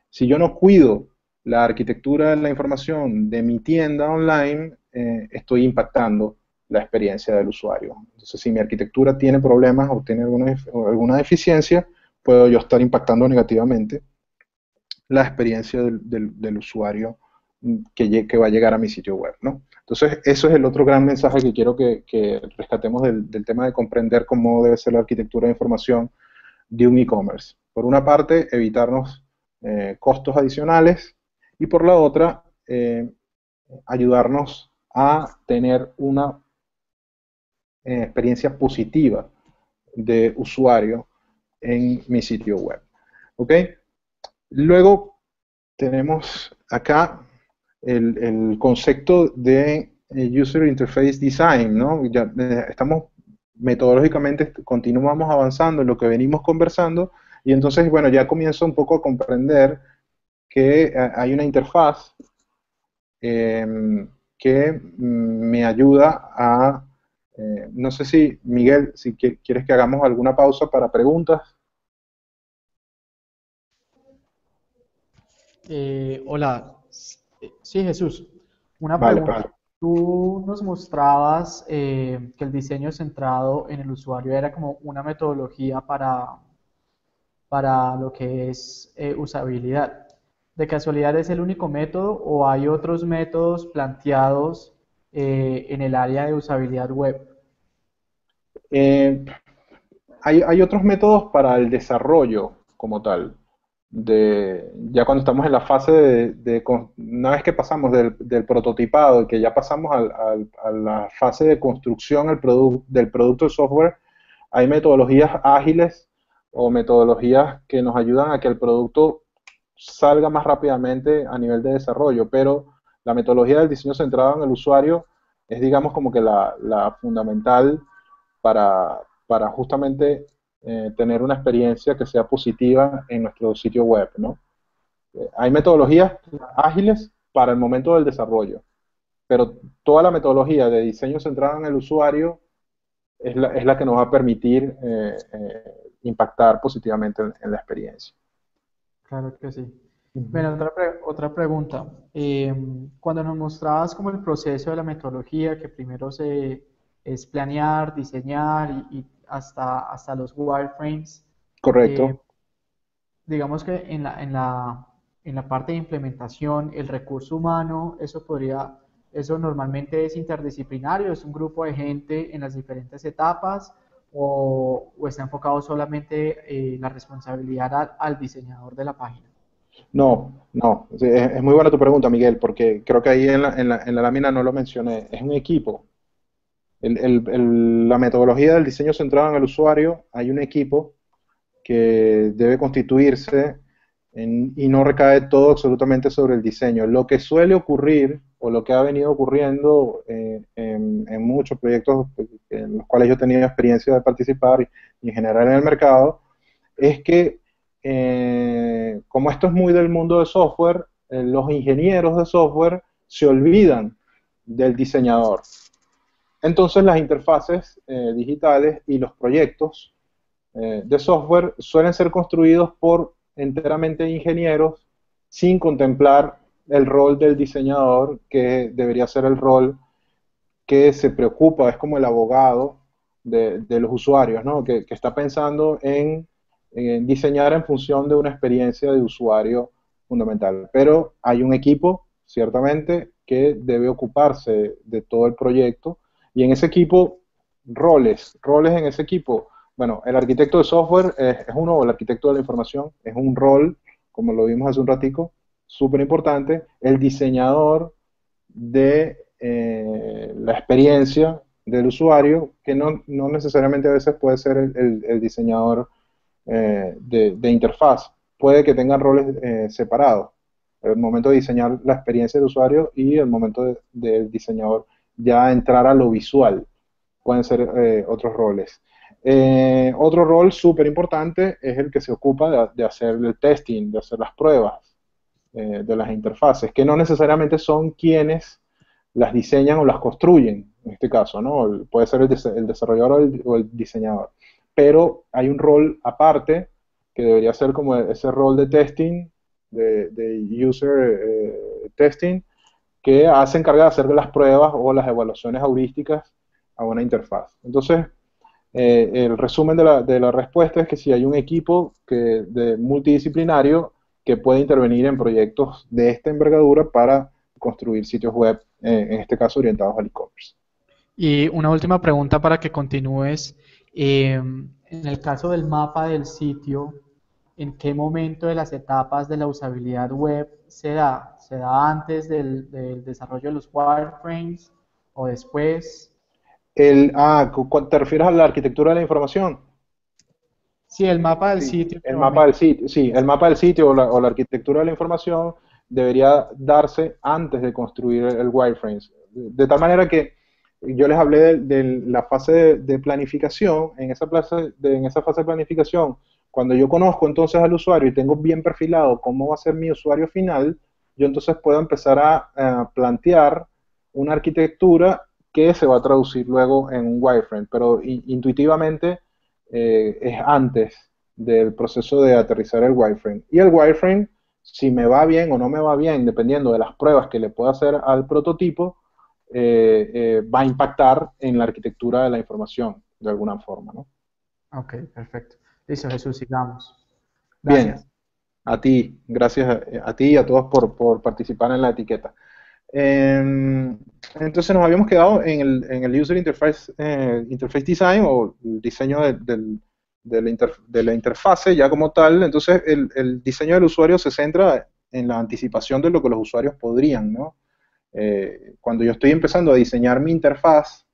si yo no cuido la arquitectura de la información de mi tienda online, estoy impactando la experiencia del usuario. Entonces, si mi arquitectura tiene problemas o tiene alguna deficiencia, puedo yo estar impactando negativamente la experiencia del usuario que va a llegar a mi sitio web, ¿no? Entonces, eso es el otro gran mensaje que quiero que rescatemos del tema de comprender cómo debe ser la arquitectura de información de un e-commerce. Por una parte, evitarnos costos adicionales y por la otra, ayudarnos a tener una experiencia positiva de usuario en mi sitio web. ¿Ok? Luego tenemos acá el concepto de User Interface Design, ¿no? Ya estamos metodológicamente, continuamos avanzando en lo que venimos conversando y entonces, bueno, ya comienzo un poco a comprender que hay una interfaz que me ayuda a, no sé si, Miguel, si quieres que hagamos alguna pausa para preguntas. Hola, sí, Jesús. Una Vale, pregunta. vale. Tú nos mostrabas que el diseño centrado en el usuario era como una metodología para lo que es usabilidad. ¿De casualidad es el único método o hay otros métodos planteados en el área de usabilidad web? Eh, hay otros métodos para el desarrollo como tal. ya cuando estamos en la fase una vez que pasamos del prototipado y que ya pasamos a la fase de construcción del producto de software, hay metodologías ágiles o metodologías que nos ayudan a que el producto salga más rápidamente a nivel de desarrollo, pero la metodología del diseño centrado en el usuario es, digamos, como que la fundamental para justamente tener una experiencia que sea positiva en nuestro sitio web, ¿no? Hay metodologías ágiles para el momento del desarrollo, pero toda la metodología de diseño centrado en el usuario es la que nos va a permitir impactar positivamente en la experiencia. Claro que sí. Ujú. Bueno, otra pregunta. Cuando nos mostrabas como el proceso de la metodología, que primero es planear, diseñar y hasta los wireframes, eh, Correcto. digamos que en la parte de implementación, el recurso humano, eso normalmente es interdisciplinario, es un grupo de gente en las diferentes etapas, o está enfocado solamente la responsabilidad al diseñador de la página. No, no. Sí, es muy buena tu pregunta, Miguel, porque creo que ahí en la lámina no lo mencioné. Es un equipo. La metodología del diseño centrado en el usuario, hay un equipo que debe constituirse y no recae todo absolutamente sobre el diseño. Lo que suele ocurrir, o lo que ha venido ocurriendo en muchos proyectos en los cuales yo he tenido experiencia de participar y en general en el mercado, es que como esto es muy del mundo de software, los ingenieros de software se olvidan del diseñador. Entonces las interfaces digitales y los proyectos de software suelen ser construidos por enteramente ingenieros sin contemplar el rol del diseñador, que debería ser el rol que se preocupa, es como el abogado de los usuarios, ¿no? Que está pensando en diseñar en función de una experiencia de usuario fundamental. Pero hay un equipo, ciertamente, que debe ocuparse de todo el proyecto y en ese equipo, roles en ese equipo. Bueno, el arquitecto de software es uno, o el arquitecto de la información es un rol, como lo vimos hace un ratico, súper importante. El diseñador de la experiencia del usuario, que no necesariamente a veces puede ser el diseñador de interfaz. Puede que tengan roles separados. El momento de diseñar la experiencia del usuario y el momento del diseñador ya entrar a lo visual. Pueden ser otros roles. Otro rol súper importante es el que se ocupa de hacer el testing, de hacer las pruebas de las interfaces, que no necesariamente son quienes las diseñan o las construyen, en este caso, ¿no? Puede ser el desarrollador o el diseñador. Pero hay un rol aparte que debería ser como ese rol de testing, de user testing, que se encarga de hacer las pruebas o las evaluaciones heurísticas a una interfaz. Entonces, el resumen de la respuesta es que si hay un equipo multidisciplinario que puede intervenir en proyectos de esta envergadura para construir sitios web, en este caso orientados al e-commerce. Y una última pregunta para que continúes. En el caso del mapa del sitio, ¿en qué momento de las etapas de la usabilidad web se da? ¿Se da antes del desarrollo de los wireframes o después? ¿Te refieres a la arquitectura de la información? Sí, el mapa del Sí, sitio el mapa del normalmente. sitio, sí, el mapa del sitio o la arquitectura de la información debería darse antes de construir el wireframes. De tal manera que yo les hablé de la fase de planificación. En esa fase de planificación, cuando yo conozco entonces al usuario y tengo bien perfilado cómo va a ser mi usuario final, yo entonces puedo empezar a plantear una arquitectura que se va a traducir luego en un wireframe, pero intuitivamente es antes del proceso de aterrizar el wireframe. Y el wireframe, si me va bien o no me va bien, dependiendo de las pruebas que le pueda hacer al prototipo, va a impactar en la arquitectura de la información, de alguna forma, ¿no? Ok, perfecto. Listo, Jesús, sigamos. Bien, Gracias. a ti, gracias a ti y a todos por participar en la etiqueta. Entonces nos habíamos quedado en el User Interface Design, o el diseño de la interfase ya como tal. Entonces el diseño del usuario se centra en la anticipación de lo que los usuarios podrían, ¿no? Cuando yo estoy empezando a diseñar mi interfaz,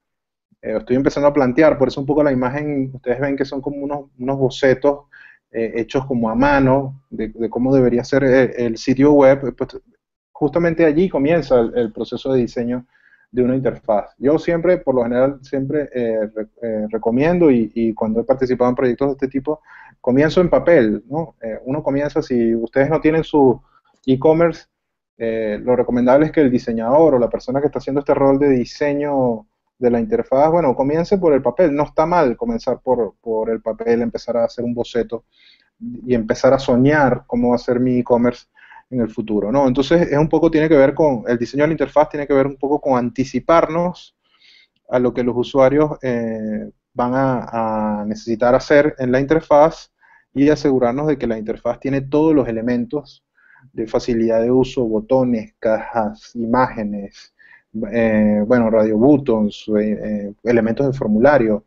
estoy empezando a plantear, por eso un poco la imagen, ustedes ven que son como unos bocetos hechos como a mano de cómo debería ser el sitio web, pues justamente allí comienza el proceso de diseño de una interfaz. Yo siempre, por lo general, siempre recomiendo y cuando he participado en proyectos de este tipo, comienzo en papel, ¿no? Uno comienza, si ustedes no tienen su e-commerce, lo recomendable es que el diseñador o la persona que está haciendo este rol de diseño de la interfaz, bueno, comience por el papel. No está mal comenzar por el papel, empezar a hacer un boceto y empezar a soñar cómo va a ser mi e-commerce en el futuro, ¿no? Entonces, es un poco, tiene que ver con, el diseño de la interfaz tiene que ver un poco con anticiparnos a lo que los usuarios van a necesitar hacer en la interfaz y asegurarnos de que la interfaz tiene todos los elementos de facilidad de uso, botones, cajas, imágenes, bueno, radio buttons, elementos de formulario,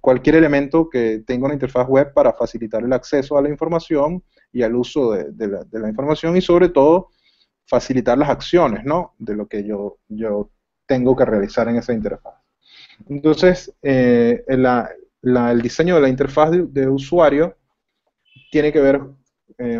cualquier elemento que tenga una interfaz web para facilitar el acceso a la información y al uso de la información y sobre todo facilitar las acciones, ¿no? De lo que yo tengo que realizar en esa interfaz. Entonces, el diseño de la interfaz de usuario tiene que ver,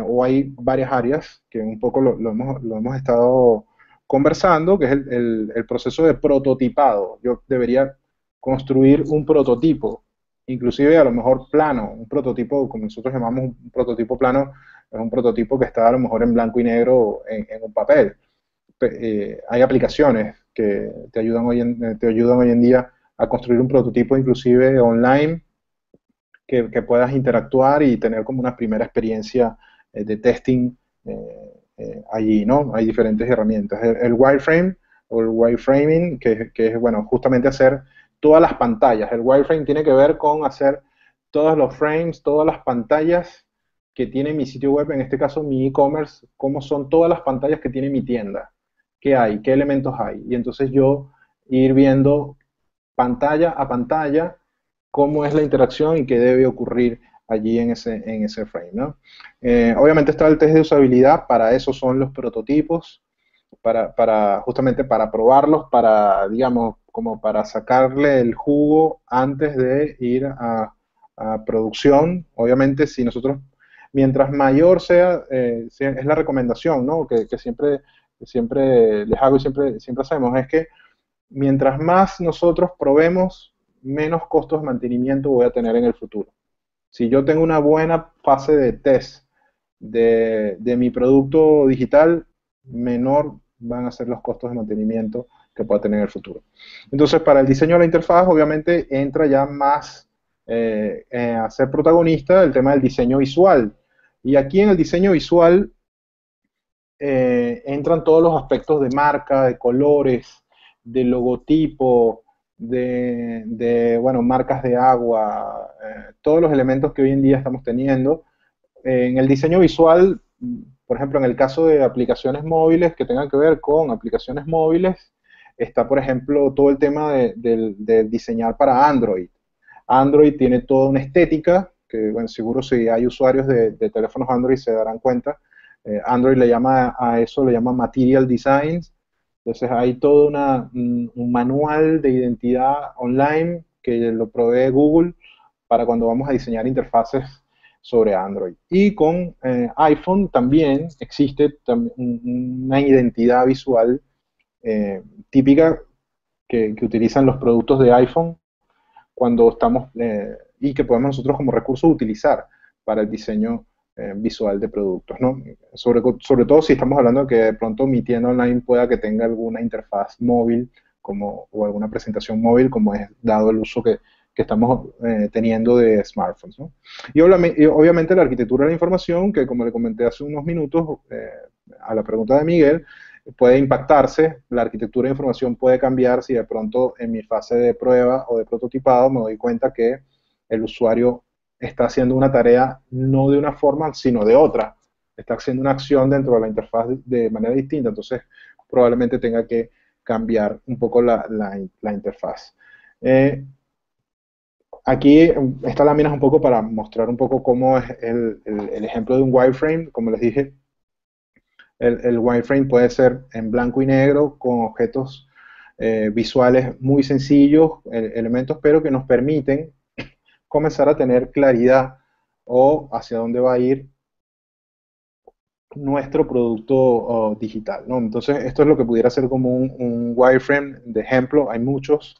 o hay varias áreas que un poco lo hemos estado conversando, que es el proceso de prototipado. Yo debería construir un prototipo, inclusive a lo mejor plano, un prototipo, como nosotros llamamos un prototipo plano, es un prototipo que está a lo mejor en blanco y negro en un papel. Hay aplicaciones que te ayudan hoy en día a construir un prototipo inclusive online que puedas interactuar y tener como una primera experiencia de testing allí, ¿no? Hay diferentes herramientas. El wireframe o el wireframing, que es, bueno, justamente hacer todas las pantallas. El wireframe tiene que ver con hacer todos los frames, todas las pantallas que tiene mi sitio web, en este caso mi e-commerce, cómo son todas las pantallas que tiene mi tienda, qué hay, qué elementos hay. Y entonces yo ir viendo pantalla a pantalla cómo es la interacción y qué debe ocurrir allí en ese frame, ¿no? Obviamente está el test de usabilidad, para eso son los prototipos, justamente para probarlos, para, digamos, como para sacarle el jugo antes de ir a producción. Obviamente, si nosotros, mientras mayor sea, es la recomendación, ¿no? Que siempre les hago y siempre hacemos, es que mientras más nosotros probemos, menos costos de mantenimiento voy a tener en el futuro. Si yo tengo una buena fase de test de mi producto digital, menor van a ser los costos de mantenimiento que pueda tener en el futuro. Entonces, para el diseño de la interfaz, obviamente entra ya más a ser protagonista el tema del diseño visual. Y aquí en el diseño visual entran todos los aspectos de marca, de colores, de logotipo, bueno, marcas de agua, todos los elementos que hoy en día estamos teniendo. En el diseño visual, por ejemplo, en el caso de aplicaciones móviles que tengan que ver con aplicaciones móviles, está, por ejemplo, todo el tema de diseñar para Android. Android tiene toda una estética, que bueno, seguro si hay usuarios de teléfonos Android se darán cuenta. Android le llama a eso, le llama Material Designs. Entonces hay todo un manual de identidad online que lo provee Google para cuando vamos a diseñar interfaces sobre Android. Y con iPhone también existe una identidad visual típica que utilizan los productos de iPhone cuando estamos, y que podemos nosotros como recurso utilizar para el diseño visual de productos, ¿no? Sobre todo si estamos hablando de que de pronto mi tienda online pueda que tenga alguna interfaz móvil o alguna presentación móvil, como es dado el uso que estamos teniendo de smartphones, ¿no? Y obviamente la arquitectura de la información, que como le comenté hace unos minutos a la pregunta de Miguel, puede impactarse, la arquitectura de información puede cambiar si de pronto en mi fase de prueba o de prototipado me doy cuenta que el usuario está haciendo una tarea no de una forma, sino de otra. Está haciendo una acción dentro de la interfaz de manera distinta, entonces probablemente tenga que cambiar un poco la interfaz. aquí esta lámina es un poco para mostrar un poco cómo es el ejemplo de un wireframe. Como les dije, el wireframe puede ser en blanco y negro con objetos visuales muy sencillos, elementos, pero que nos permiten comenzar a tener claridad o hacia dónde va a ir nuestro producto digital, ¿no? Entonces, esto es lo que pudiera ser como un wireframe de ejemplo. Hay muchos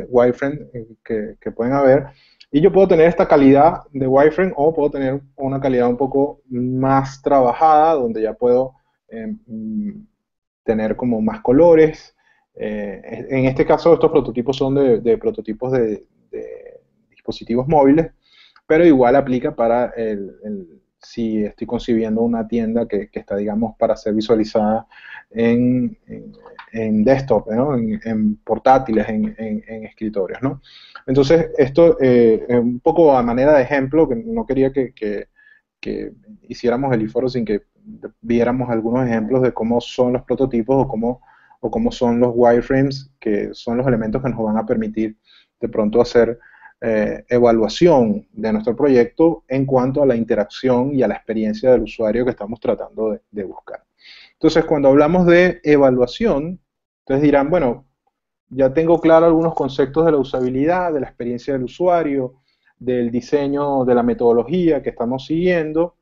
wireframes que pueden haber. Y yo puedo tener esta calidad de wireframe o puedo tener una calidad un poco más trabajada, donde ya puedo tener como más colores. En este caso, estos prototipos son de prototipos de dispositivos móviles, pero igual aplica para si estoy concibiendo una tienda que está, digamos, para ser visualizada en desktop, ¿no? En portátiles, en escritorios, ¿no? Entonces, esto un poco a manera de ejemplo, que no quería que hiciéramos el iforo sin que viéramos algunos ejemplos de cómo son los prototipos o cómo son los wireframes, que son los elementos que nos van a permitir de pronto hacer evaluación de nuestro proyecto en cuanto a la interacción y a la experiencia del usuario que estamos tratando de buscar. Entonces, cuando hablamos de evaluación, ustedes dirán, bueno, ya tengo claro algunos conceptos de la usabilidad, de la experiencia del usuario, del diseño de la metodología que estamos siguiendo,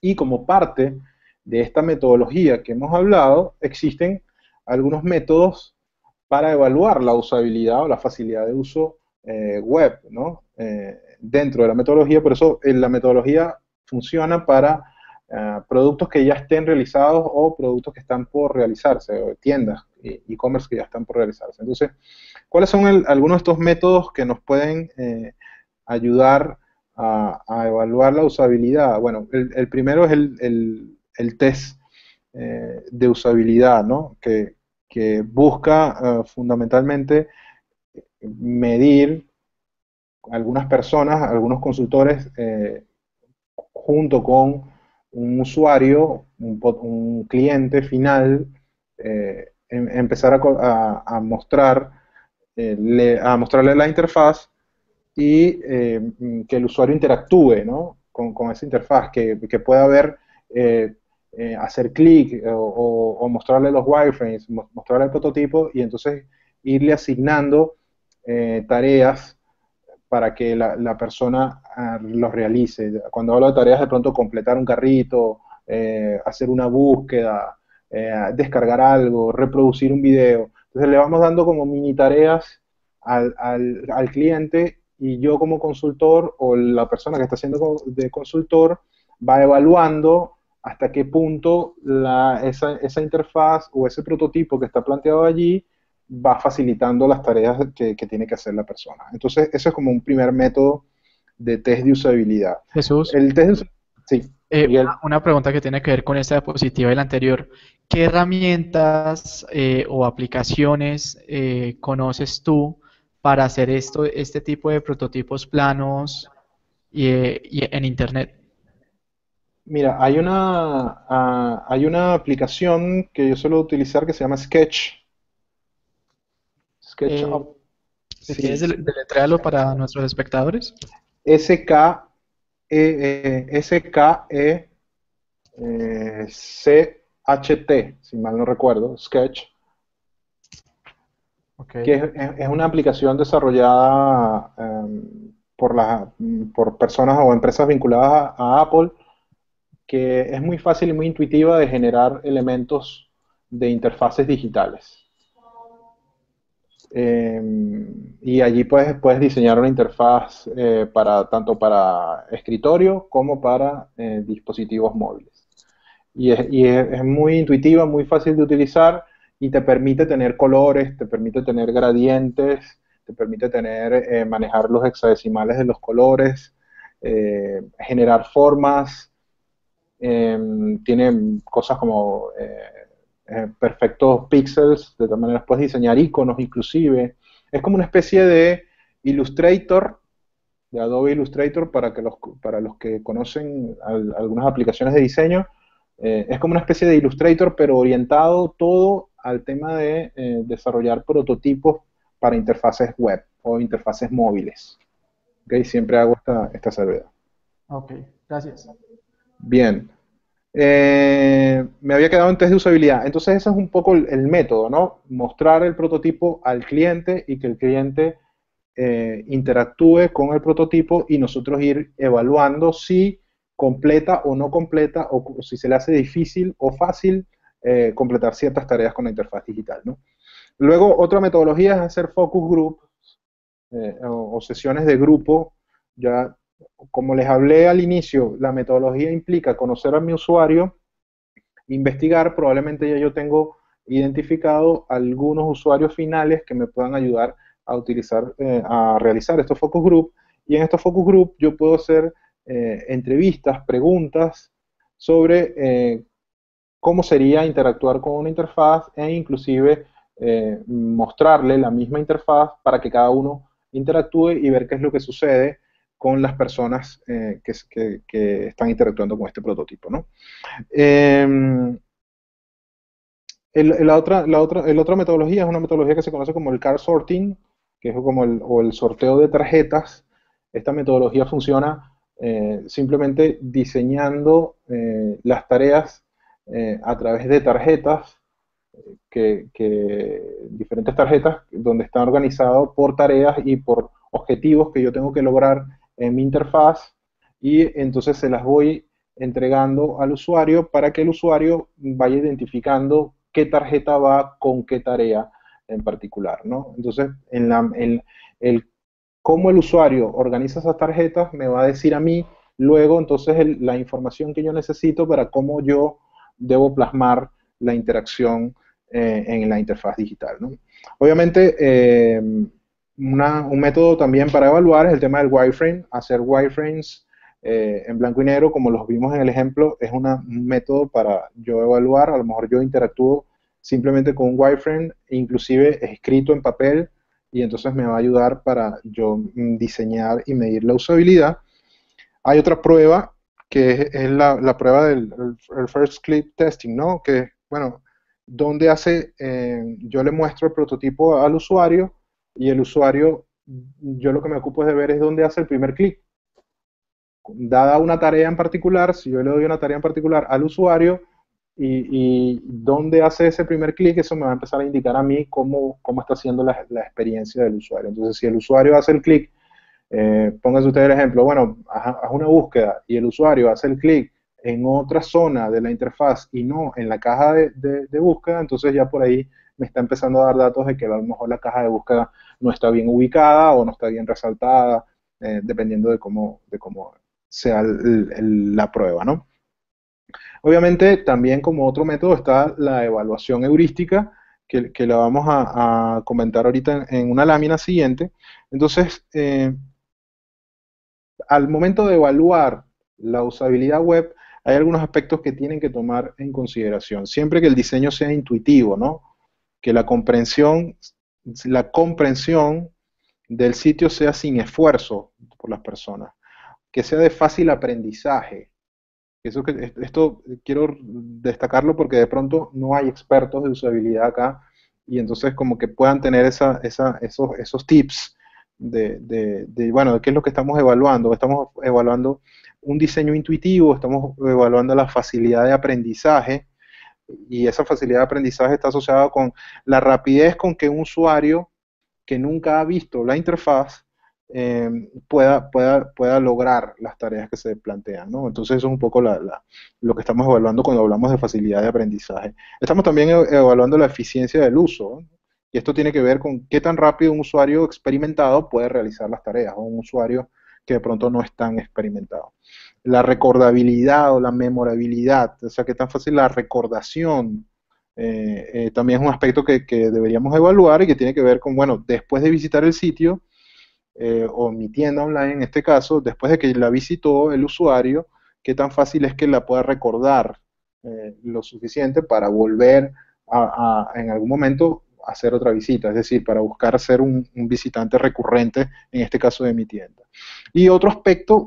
y como parte de esta metodología que hemos hablado, existen algunos métodos para evaluar la usabilidad o la facilidad de uso web, ¿no? Dentro de la metodología. Por eso la metodología funciona para productos que ya estén realizados o productos que están por realizarse, o tiendas, e-commerce que ya están por realizarse. Entonces, ¿cuáles son algunos de estos métodos que nos pueden ayudar a evaluar la usabilidad? Bueno, el primero es el test de usabilidad, ¿no? Que busca fundamentalmente medir algunas personas, algunos consultores, junto con un usuario, un cliente final, empezar a mostrarle la interfaz y que el usuario interactúe, ¿no? con esa interfaz, que pueda ver, hacer clic o mostrarle los wireframes, mostrarle el prototipo y entonces irle asignando tareas para que la persona los realice. Cuando hablo de tareas, de pronto completar un carrito, hacer una búsqueda, descargar algo, reproducir un video. Entonces le vamos dando como mini tareas al cliente, y yo como consultor o la persona que está haciendo de consultor va evaluando hasta qué punto esa interfaz o ese prototipo que está planteado allí va facilitando las tareas que tiene que hacer la persona. Entonces, eso es como un primer método de test de usabilidad. Jesús, El test de usabilidad, sí, Miguel. una pregunta que tiene que ver con esta diapositiva y la anterior. ¿Qué herramientas o aplicaciones conoces tú para hacer este tipo de prototipos planos y en Internet? Mira, hay una aplicación que yo suelo utilizar que se llama Sketch. Eh, SketchUp, si quieres, sí. deletréalo para nuestros espectadores. SKECHT, si mal no recuerdo, Sketch, Ok. que es una aplicación desarrollada por personas o empresas vinculadas a Apple, que es muy fácil y muy intuitiva de generar elementos de interfaces digitales. Eh, y allí puedes diseñar una interfaz tanto para escritorio como para dispositivos móviles. Y es muy intuitiva, muy fácil de utilizar, y te permite tener colores, te permite tener gradientes, te permite manejar los hexadecimales de los colores, generar formas. Tiene cosas como perfectos píxeles, de todas maneras puedes diseñar iconos inclusive. Es como una especie de Illustrator, de Adobe Illustrator, para los que conocen algunas aplicaciones de diseño. Es como una especie de Illustrator, pero orientado todo al tema de desarrollar prototipos para interfaces web o interfaces móviles. ¿Ok? Siempre hago esta salvedad. Ok, gracias. Bien. Me había quedado en test de usabilidad. Entonces ese es un poco el método, ¿no? Mostrar el prototipo al cliente y que el cliente interactúe con el prototipo y nosotros ir evaluando si completa o no completa o si se le hace difícil o fácil completar ciertas tareas con la interfaz digital, ¿no? Luego, otra metodología es hacer focus group o sesiones de grupo. Ya, como les hablé al inicio, la metodología implica conocer a mi usuario, investigar, probablemente ya yo tengo identificado algunos usuarios finales que me puedan ayudar a utilizar, a realizar estos focus group, y en estos focus group yo puedo hacer entrevistas, preguntas sobre cómo sería interactuar con una interfaz e inclusive mostrarle la misma interfaz para que cada uno interactúe y ver qué es lo que sucede con las personas que están interactuando con este prototipo, ¿no? Eh, la otra metodología es una metodología que se conoce como el card sorting, que es como o el sorteo de tarjetas. Esta metodología funciona simplemente diseñando las tareas a través de tarjetas, diferentes tarjetas donde están organizados por tareas y por objetivos que yo tengo que lograr en mi interfaz, y entonces se las voy entregando al usuario para que el usuario vaya identificando qué tarjeta va con qué tarea en particular, ¿no? Entonces, cómo el usuario organiza esas tarjetas me va a decir a mí luego entonces la información que yo necesito para cómo yo debo plasmar la interacción en la interfaz digital, ¿no? Obviamente, un método también para evaluar es el tema del wireframe. Hacer wireframes en blanco y negro, como los vimos en el ejemplo, es un método para yo evaluar. A lo mejor yo interactúo simplemente con un wireframe, inclusive escrito en papel, y entonces me va a ayudar para yo diseñar y medir la usabilidad. Hay otra prueba que es la prueba del el first click testing, ¿no? Que, bueno, donde yo le muestro el prototipo al usuario y el usuario, yo lo que me ocupo de ver es dónde hace el primer clic. Dada una tarea en particular, si yo le doy una tarea en particular al usuario y dónde hace ese primer clic, eso me va a empezar a indicar a mí cómo está haciendo la experiencia del usuario. Entonces, si el usuario hace el clic, pónganse ustedes el ejemplo, bueno, haz una búsqueda y el usuario hace el clic en otra zona de la interfaz y no en la caja de búsqueda, entonces ya por ahí me está empezando a dar datos de que a lo mejor la caja de búsqueda no está bien ubicada o no está bien resaltada, dependiendo de cómo sea la prueba, ¿no? Obviamente, también como otro método está la evaluación heurística, que la vamos a comentar ahorita en una lámina siguiente. Entonces, al momento de evaluar la usabilidad web, hay algunos aspectos que tienen que tomar en consideración. Siempre que el diseño sea intuitivo, ¿no? Que la comprensión del sitio sea sin esfuerzo por las personas, que sea de fácil aprendizaje. Esto quiero destacarlo porque de pronto no hay expertos de usabilidad acá, y entonces como que puedan tener esos tips bueno, de qué es lo que estamos evaluando. Estamos evaluando un diseño intuitivo, estamos evaluando la facilidad de aprendizaje, y esa facilidad de aprendizaje está asociada con la rapidez con que un usuario que nunca ha visto la interfaz pueda lograr las tareas que se plantean, ¿no? Entonces eso es un poco lo que estamos evaluando cuando hablamos de facilidad de aprendizaje. Estamos también evaluando la eficiencia del uso, ¿no? Y esto tiene que ver con qué tan rápido un usuario experimentado puede realizar las tareas, o un usuario que de pronto no es tan experimentado. La recordabilidad o la memorabilidad, o sea, qué tan fácil la recordación, también es un aspecto que deberíamos evaluar y que tiene que ver con, bueno, después de visitar el sitio, o mi tienda online en este caso, después de que la visitó el usuario, qué tan fácil es que la pueda recordar lo suficiente para volver en algún momento a hacer otra visita, es decir, para buscar ser un visitante recurrente, en este caso de mi tienda. Y otro aspecto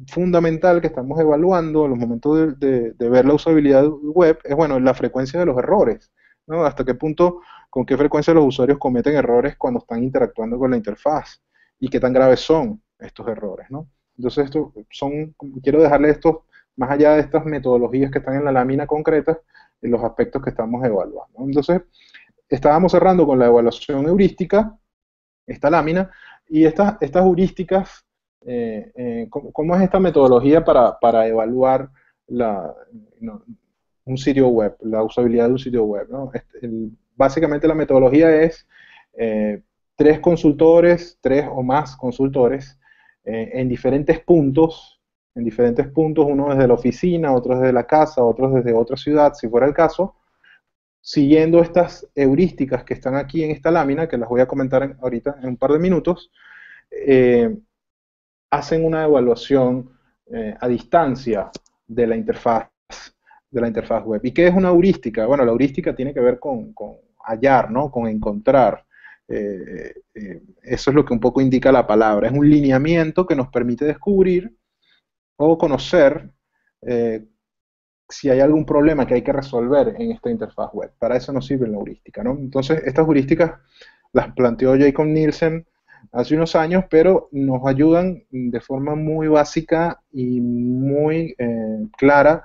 fundamental que estamos evaluando a los momentos de ver la usabilidad web es, bueno, la frecuencia de los errores, ¿no? Hasta qué punto, con qué frecuencia los usuarios cometen errores cuando están interactuando con la interfaz y qué tan graves son. estos errores, ¿no? Entonces, quiero dejarle esto, más allá de estas metodologías que están en la lámina concreta, en los aspectos que estamos evaluando. Entonces, estábamos cerrando con la evaluación heurística, esta lámina, y estas heurísticas, ¿cómo es esta metodología para evaluar no, un sitio web, la usabilidad de un sitio web, ¿no? Básicamente la metodología es tres consultores, tres o más consultores, en diferentes puntos, uno desde la oficina, otros desde la casa, otros desde otra ciudad, si fuera el caso, siguiendo estas heurísticas que están aquí en esta lámina, que las voy a comentar ahorita en un par de minutos, hacen una evaluación a distancia de la interfaz web. ¿Y qué es una heurística? Bueno, la heurística tiene que ver con hallar, ¿no? Con encontrar. Eso es lo que un poco indica la palabra. Es un lineamiento que nos permite descubrir o conocer si hay algún problema que hay que resolver en esta interfaz web. Para eso nos sirve la heurística, ¿no? Entonces, estas heurísticas las planteó Jacob Nielsen hace unos años, pero nos ayudan de forma muy básica y muy clara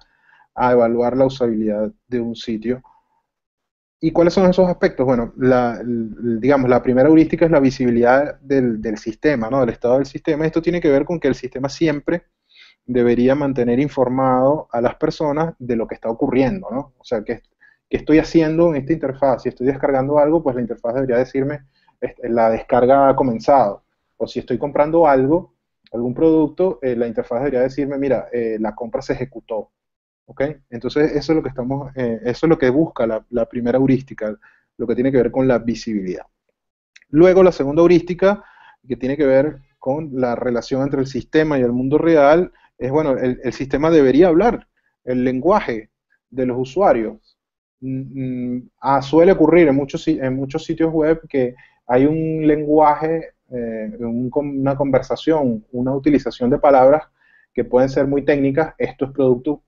a evaluar la usabilidad de un sitio. ¿Y cuáles son esos aspectos? Bueno, digamos, la primera heurística es la visibilidad del sistema, ¿no? Del estado del sistema. Esto tiene que ver con que el sistema siempre debería mantener informado a las personas de lo que está ocurriendo, ¿no? O sea, ¿qué estoy haciendo en esta interfaz? Si estoy descargando algo, pues la interfaz debería decirme, la descarga ha comenzado. O si estoy comprando algo, algún producto, la interfaz debería decirme, mira, la compra se ejecutó. ¿Ok? Entonces, eso es lo que eso es lo que busca la primera heurística, lo que tiene que ver con la visibilidad. Luego, la segunda heurística, que tiene que ver con la relación entre el sistema y el mundo real, es, bueno, el sistema debería hablar el lenguaje de los usuarios. Suele ocurrir en muchos sitios web que hay un lenguaje, una conversación, una utilización de palabras que pueden ser muy técnicas. Esto es producto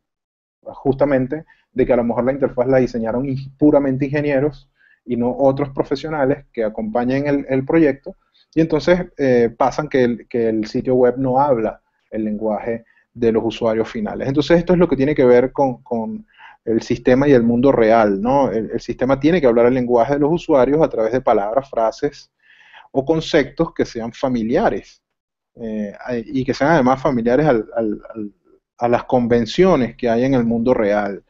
justamente de que a lo mejor la interfaz la diseñaron puramente ingenieros y no otros profesionales que acompañen el proyecto, y entonces pasan que el sitio web no habla el lenguaje de los usuarios finales. Entonces esto es lo que tiene que ver con el sistema y el mundo real, ¿no? El sistema tiene que hablar el lenguaje de los usuarios a través de palabras, frases o conceptos que sean familiares, y que sean además familiares a las convenciones que hay en el mundo real.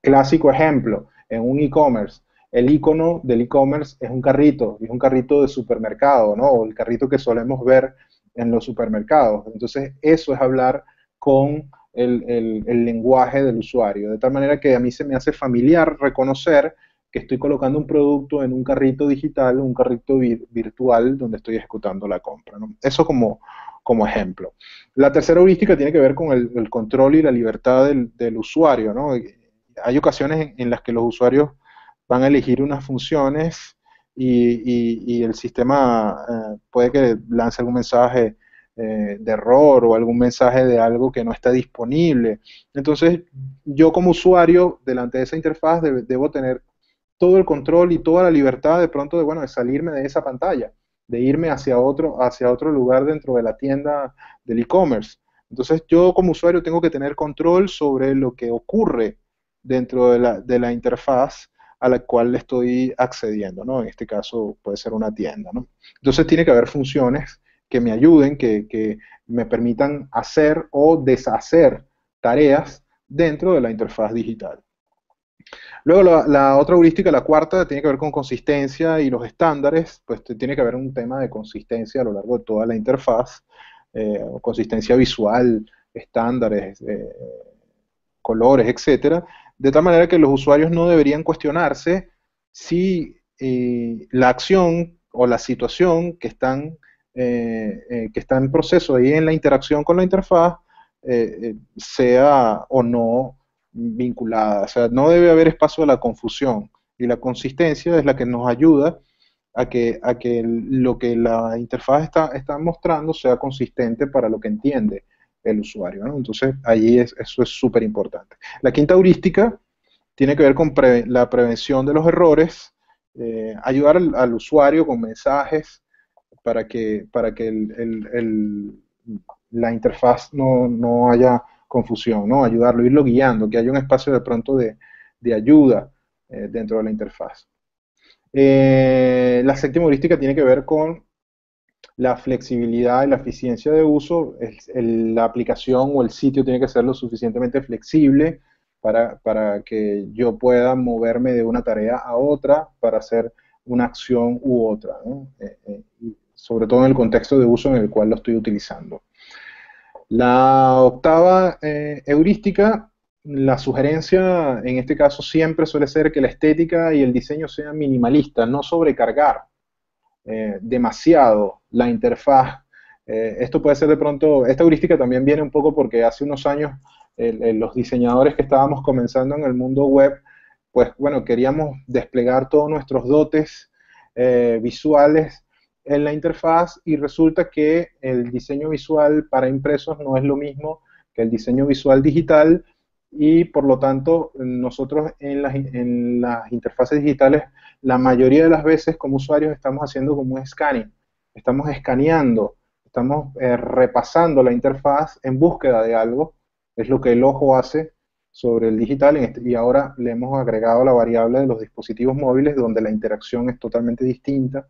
Clásico ejemplo, en un e-commerce, el icono del e-commerce es un carrito, y es un carrito de supermercado, ¿no? O el carrito que solemos ver en los supermercados. Entonces, eso es hablar con el lenguaje del usuario, de tal manera que a mí se me hace familiar reconocer que estoy colocando un producto en un carrito digital, un carrito virtual donde estoy ejecutando la compra, ¿no? Eso como ejemplo. La tercera heurística tiene que ver con el control y la libertad del usuario, ¿no? Hay ocasiones en las que los usuarios van a elegir unas funciones y el sistema puede que lance algún mensaje de error o algún mensaje de algo que no está disponible. Entonces, yo como usuario, delante de esa interfaz, debo tener todo el control y toda la libertad de pronto de salirme de esa pantalla, de irme hacia otro lugar dentro de la tienda del e-commerce. Entonces yo como usuario tengo que tener control sobre lo que ocurre dentro de la interfaz a la cual le estoy accediendo, ¿no? En este caso puede ser una tienda, ¿no? Entonces tiene que haber funciones que me ayuden, que me permitan hacer o deshacer tareas dentro de la interfaz digital. Luego la otra heurística, la cuarta, tiene que ver con consistencia y los estándares. Pues tiene que haber un tema de consistencia a lo largo de toda la interfaz, consistencia visual, estándares, colores, etcétera, de tal manera que los usuarios no deberían cuestionarse si la acción o la situación que está en proceso ahí en la interacción con la interfaz sea o no vinculada. O sea, no debe haber espacio a la confusión, y la consistencia es la que nos ayuda a que lo que la interfaz está mostrando sea consistente para lo que entiende el usuario, ¿no? Entonces, eso es súper importante. La quinta heurística tiene que ver con la prevención de los errores, ayudar al usuario con mensajes para que la interfaz no haya confusión, ¿no? Ayudarlo, irlo guiando, que haya un espacio de pronto de ayuda dentro de la interfaz. La séptima heurística tiene que ver con la flexibilidad y la eficiencia de uso. La aplicación o el sitio tiene que ser lo suficientemente flexible para que yo pueda moverme de una tarea a otra para hacer una acción u otra, ¿no? Sobre todo en el contexto de uso en el cual lo estoy utilizando. La octava heurística, la sugerencia en este caso siempre suele ser que la estética y el diseño sean minimalistas, no sobrecargar demasiado la interfaz. Esto puede ser de pronto, esta heurística también viene un poco porque hace unos años los diseñadores que estábamos comenzando en el mundo web, pues bueno, queríamos desplegar todos nuestros dotes visuales en la interfaz y resulta que el diseño visual para impresos no es lo mismo que el diseño visual digital y por lo tanto nosotros en las interfaces digitales la mayoría de las veces como usuarios estamos haciendo como un scanning, estamos escaneando, estamos repasando la interfaz en búsqueda de algo, es lo que el ojo hace sobre el digital y ahora le hemos agregado la variable de los dispositivos móviles donde la interacción es totalmente distinta.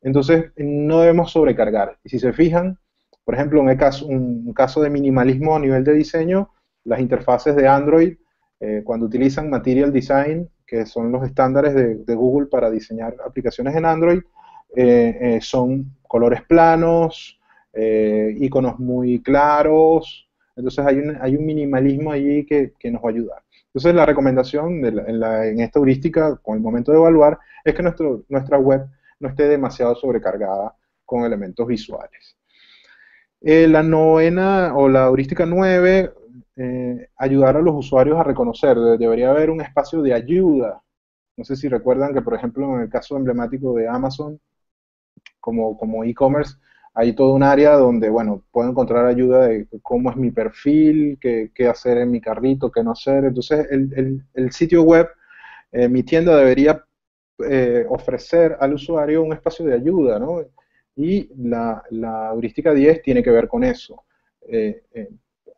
Entonces, no debemos sobrecargar. Y si se fijan, por ejemplo, un caso de minimalismo a nivel de diseño, las interfaces de Android, cuando utilizan Material Design, que son los estándares de Google para diseñar aplicaciones en Android, son colores planos, iconos muy claros, entonces hay un minimalismo allí que nos va a ayudar. Entonces la recomendación en esta heurística, con el momento de evaluar, es que nuestra web no esté demasiado sobrecargada con elementos visuales. La novena o la heurística 9, ayudar a los usuarios a reconocer. Debería haber un espacio de ayuda. No sé si recuerdan que, por ejemplo, en el caso emblemático de Amazon, como e-commerce, hay todo un área donde, bueno, puedo encontrar ayuda de cómo es mi perfil, qué hacer en mi carrito, qué no hacer. Entonces, el sitio web, mi tienda debería ofrecer al usuario un espacio de ayuda, ¿no? Y la heurística 10 tiene que ver con eso.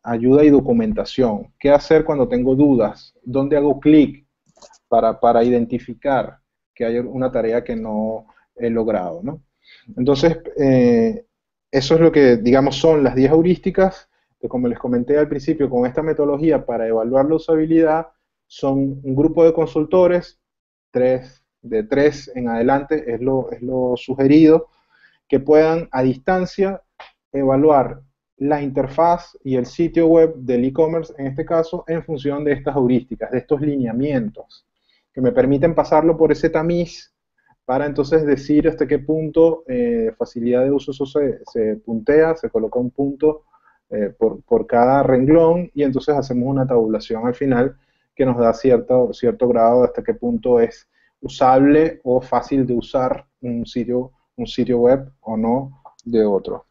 Ayuda y documentación. ¿Qué hacer cuando tengo dudas? ¿Dónde hago clic para identificar que hay una tarea que no he logrado, ¿no? Entonces, eso es lo que, digamos, son las 10 heurísticas, que como les comenté al principio, con esta metodología para evaluar la usabilidad, son un grupo de consultores, de 3 en adelante es lo sugerido, que puedan a distancia evaluar la interfaz y el sitio web del e-commerce, en este caso, en función de estas heurísticas, de estos lineamientos, que me permiten pasarlo por ese tamiz para entonces decir hasta qué punto facilidad de uso eso se puntea, se coloca un punto por cada renglón y entonces hacemos una tabulación al final que nos da cierto grado de hasta qué punto es usable o fácil de usar un sitio web o no de otro.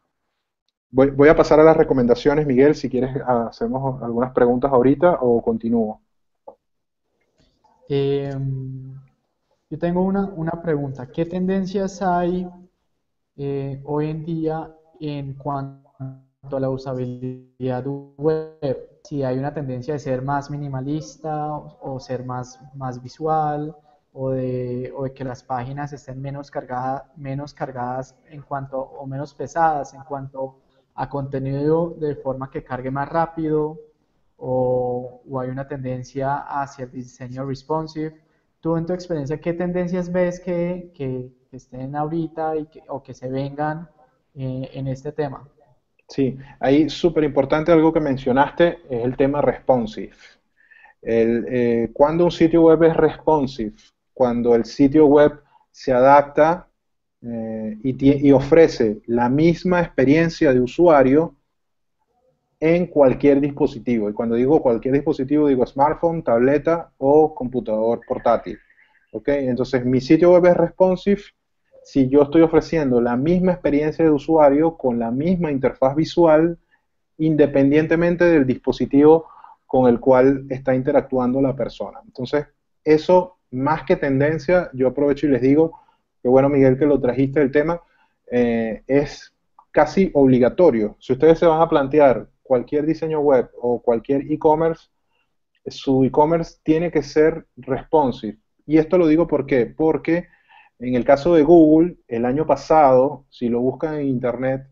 Voy a pasar a las recomendaciones, Miguel, si quieres hacemos algunas preguntas ahorita o continúo. Yo tengo una pregunta. ¿Qué tendencias hay hoy en día en cuanto a la usabilidad web? Si hay una tendencia de ser más minimalista o ser más visual o de que las páginas estén menos cargadas en cuanto, o menos pesadas en cuanto a contenido de forma que cargue más rápido o hay una tendencia hacia el diseño responsive. Tú en tu experiencia, ¿qué tendencias ves que estén ahorita o que se vengan en este tema? Sí, ahí súper importante algo que mencionaste es el tema responsive. Cuando un sitio web es responsive, cuando el sitio web se adapta y ofrece la misma experiencia de usuario en cualquier dispositivo. Y cuando digo cualquier dispositivo, digo smartphone, tableta o computador portátil. ¿Ok? Entonces, mi sitio web es responsive si yo estoy ofreciendo la misma experiencia de usuario con la misma interfaz visual, independientemente del dispositivo con el cual está interactuando la persona. Entonces, eso, más que tendencia, yo aprovecho y les digo, que bueno, Miguel, que lo trajiste el tema, es casi obligatorio. Si ustedes se van a plantear cualquier diseño web o cualquier e-commerce, su e-commerce tiene que ser responsive. Y esto lo digo ¿por qué? Porque en el caso de Google, el año pasado, si lo buscan en internet,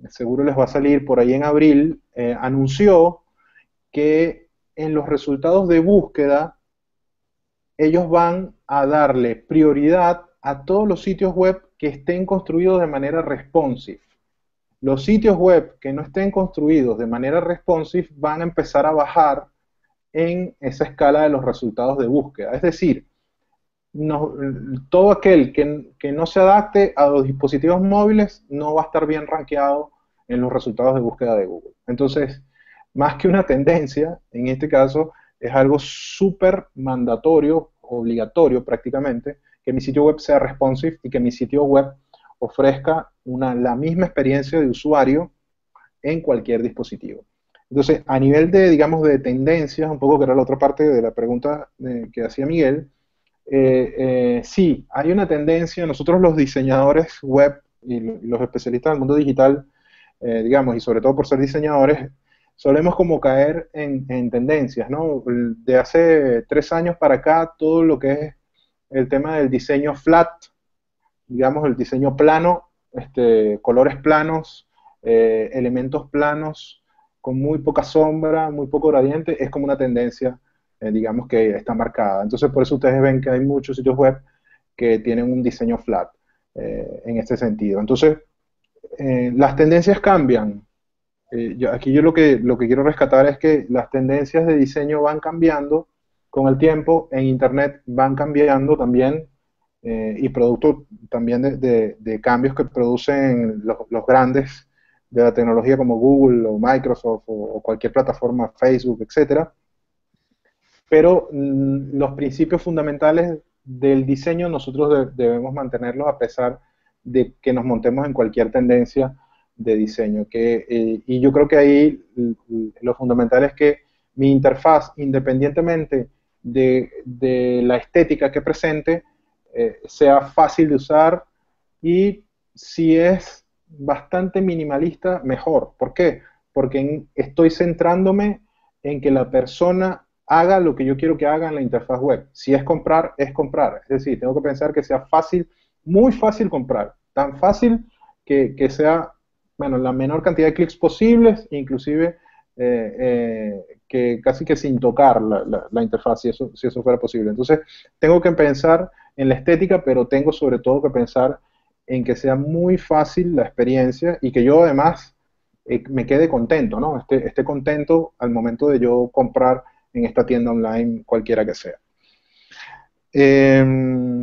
seguro les va a salir por ahí en abril, anunció que en los resultados de búsqueda ellos van a darle prioridad a todos los sitios web que estén construidos de manera responsive. Los sitios web que no estén construidos de manera responsive van a empezar a bajar en esa escala de los resultados de búsqueda. Es decir, no, todo aquel que no se adapte a los dispositivos móviles no va a estar bien rankeado en los resultados de búsqueda de Google. Entonces, más que una tendencia, en este caso, es algo súper mandatorio, obligatorio prácticamente, que mi sitio web sea responsive y que mi sitio web ofrezca la misma experiencia de usuario en cualquier dispositivo. Entonces, a nivel de, digamos, de tendencias, un poco que era la otra parte de la pregunta que hacía Miguel, sí, hay una tendencia, nosotros los diseñadores web y los especialistas del mundo digital, digamos, y sobre todo por ser diseñadores, solemos como caer en tendencias, ¿no? De hace 3 años para acá, todo lo que es el tema del diseño flat, digamos, el diseño plano, colores planos, elementos planos, con muy poca sombra, muy poco gradiente, es como una tendencia, digamos, que está marcada. Entonces, por eso ustedes ven que hay muchos sitios web que tienen un diseño flat en este sentido. Entonces, las tendencias cambian. Aquí yo lo que quiero rescatar es que las tendencias de diseño van cambiando con el tiempo, en Internet van cambiando también, y producto también de cambios que producen los grandes de la tecnología como Google o Microsoft o cualquier plataforma, Facebook, etcétera. Pero los principios fundamentales del diseño nosotros debemos mantenerlos a pesar de que nos montemos en cualquier tendencia de diseño. Y yo creo que ahí lo fundamental es que mi interfaz, independientemente de la estética que presente, sea fácil de usar y si es bastante minimalista, mejor. ¿Por qué? Porque estoy centrándome en que la persona haga lo que yo quiero que haga en la interfaz web. Si es comprar, es comprar. Es decir, tengo que pensar que sea fácil, muy fácil comprar. Tan fácil que sea, bueno, la menor cantidad de clics posibles, inclusive que casi que sin tocar la interfaz, si eso fuera posible. Entonces, tengo que pensar en la estética, pero tengo sobre todo que pensar en que sea muy fácil la experiencia y que yo además me quede contento, ¿no? Esté contento al momento de yo comprar en esta tienda online, cualquiera que sea.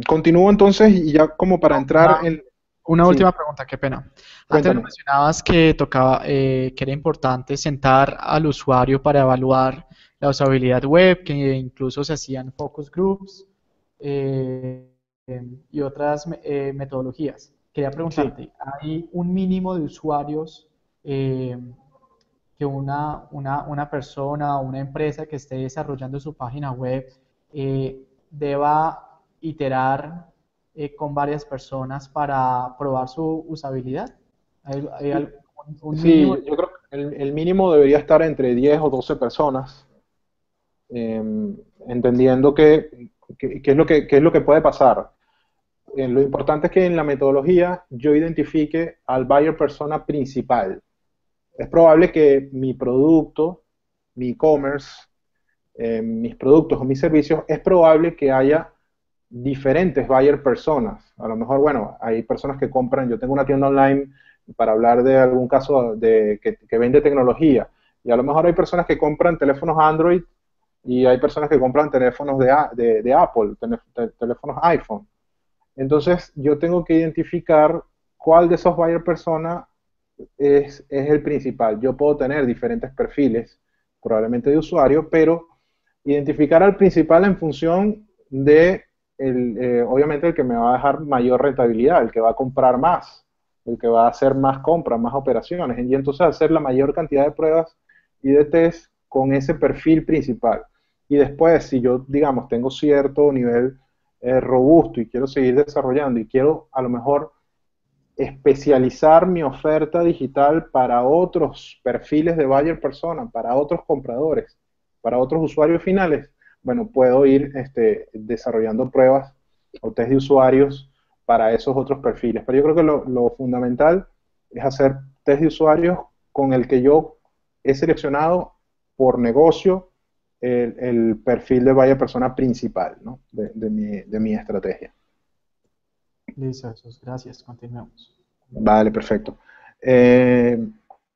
Continúo entonces y ya como para entrar en... Una Sí, última pregunta, qué pena. Antes me cuéntame. mencionabas que tocaba, que era importante sentar al usuario para evaluar la usabilidad web, que incluso se hacían focus groups eh, y otras metodologías. Quería Sí. preguntarte, ¿hay un mínimo de usuarios que una persona o una empresa que esté desarrollando su página web deba iterar con varias personas para probar su usabilidad? ¿Hay un Sí, mínimo? yo creo que el mínimo debería estar entre 10 o 12 personas, entendiendo qué es lo que puede pasar. Lo importante es que en la metodología yo identifique al buyer persona principal. Es probable que mi producto, mi e-commerce, mis productos o mis servicios, es probable que haya diferentes buyer personas. A lo mejor, bueno, hay personas que compran, yo tengo una tienda online para hablar de algún caso que vende tecnología, y a lo mejor hay personas que compran teléfonos Android y hay personas que compran teléfonos de Apple, teléfonos iPhone. Entonces, yo tengo que identificar cuál de esos buyer personas es el principal. Yo puedo tener diferentes perfiles, probablemente de usuario, pero identificar al principal en función de, obviamente, el que me va a dejar mayor rentabilidad, el que va a comprar más, el que va a hacer más compras, más operaciones, y entonces hacer la mayor cantidad de pruebas y de test con ese perfil principal. Y después, si yo, digamos, tengo cierto nivel robusto y quiero seguir desarrollando y quiero a lo mejor especializar mi oferta digital para otros perfiles de buyer persona, para otros compradores, para otros usuarios finales, bueno, puedo ir desarrollando pruebas o test de usuarios para esos otros perfiles. Pero yo creo que lo fundamental es hacer test de usuarios con el que yo he seleccionado por negocio el perfil de buyer persona principal, ¿no? de mi estrategia. Listo, Jesús, gracias. Continuemos. Vale, perfecto.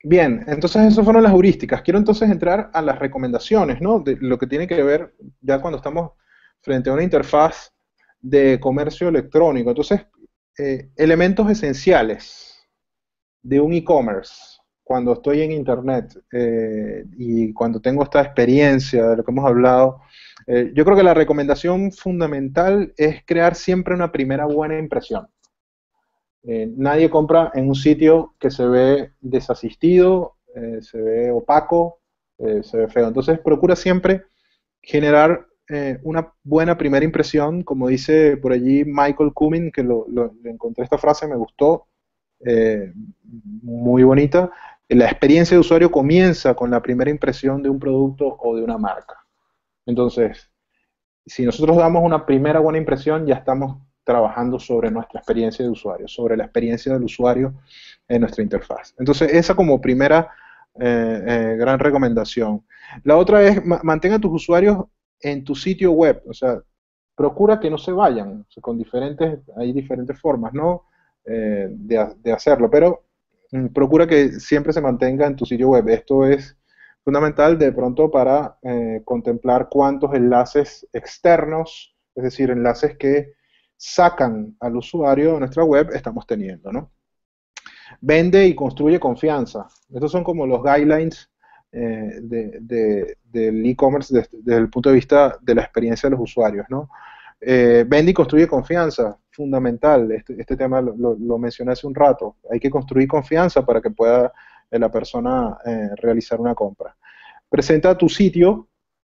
Bien, entonces esas fueron las heurísticas. Quiero entonces entrar a las recomendaciones, ¿no? De lo que tiene que ver ya cuando estamos frente a una interfaz de comercio electrónico. Entonces, elementos esenciales de un e-commerce cuando estoy en internet y cuando tengo esta experiencia de lo que hemos hablado. Yo creo que la recomendación fundamental es crear siempre una primera buena impresión. Nadie compra en un sitio que se ve desasistido, se ve opaco, se ve feo. Entonces procura siempre generar una buena primera impresión, como dice por allí Michael Cumming, que le encontré esta frase, me gustó, muy bonita. La experiencia de usuario comienza con la primera impresión de un producto o de una marca. Entonces, si nosotros damos una primera buena impresión, ya estamos trabajando sobre nuestra experiencia de usuario, sobre la experiencia del usuario en nuestra interfaz. Entonces, esa como primera gran recomendación. La otra es, mantenga a tus usuarios en tu sitio web, o sea, procura que no se vayan, o sea, hay diferentes formas, ¿no? De hacerlo, pero procura que siempre se mantenga en tu sitio web. Esto es fundamental de pronto para contemplar cuántos enlaces externos, es decir, enlaces que sacan al usuario de nuestra web estamos teniendo, ¿no? Vende y construye confianza. Estos son como los guidelines del e-commerce desde el punto de vista de la experiencia de los usuarios, ¿no? Vende y construye confianza, fundamental. Este tema lo mencioné hace un rato. Hay que construir confianza para que pueda la persona realizar una compra. Presenta tu sitio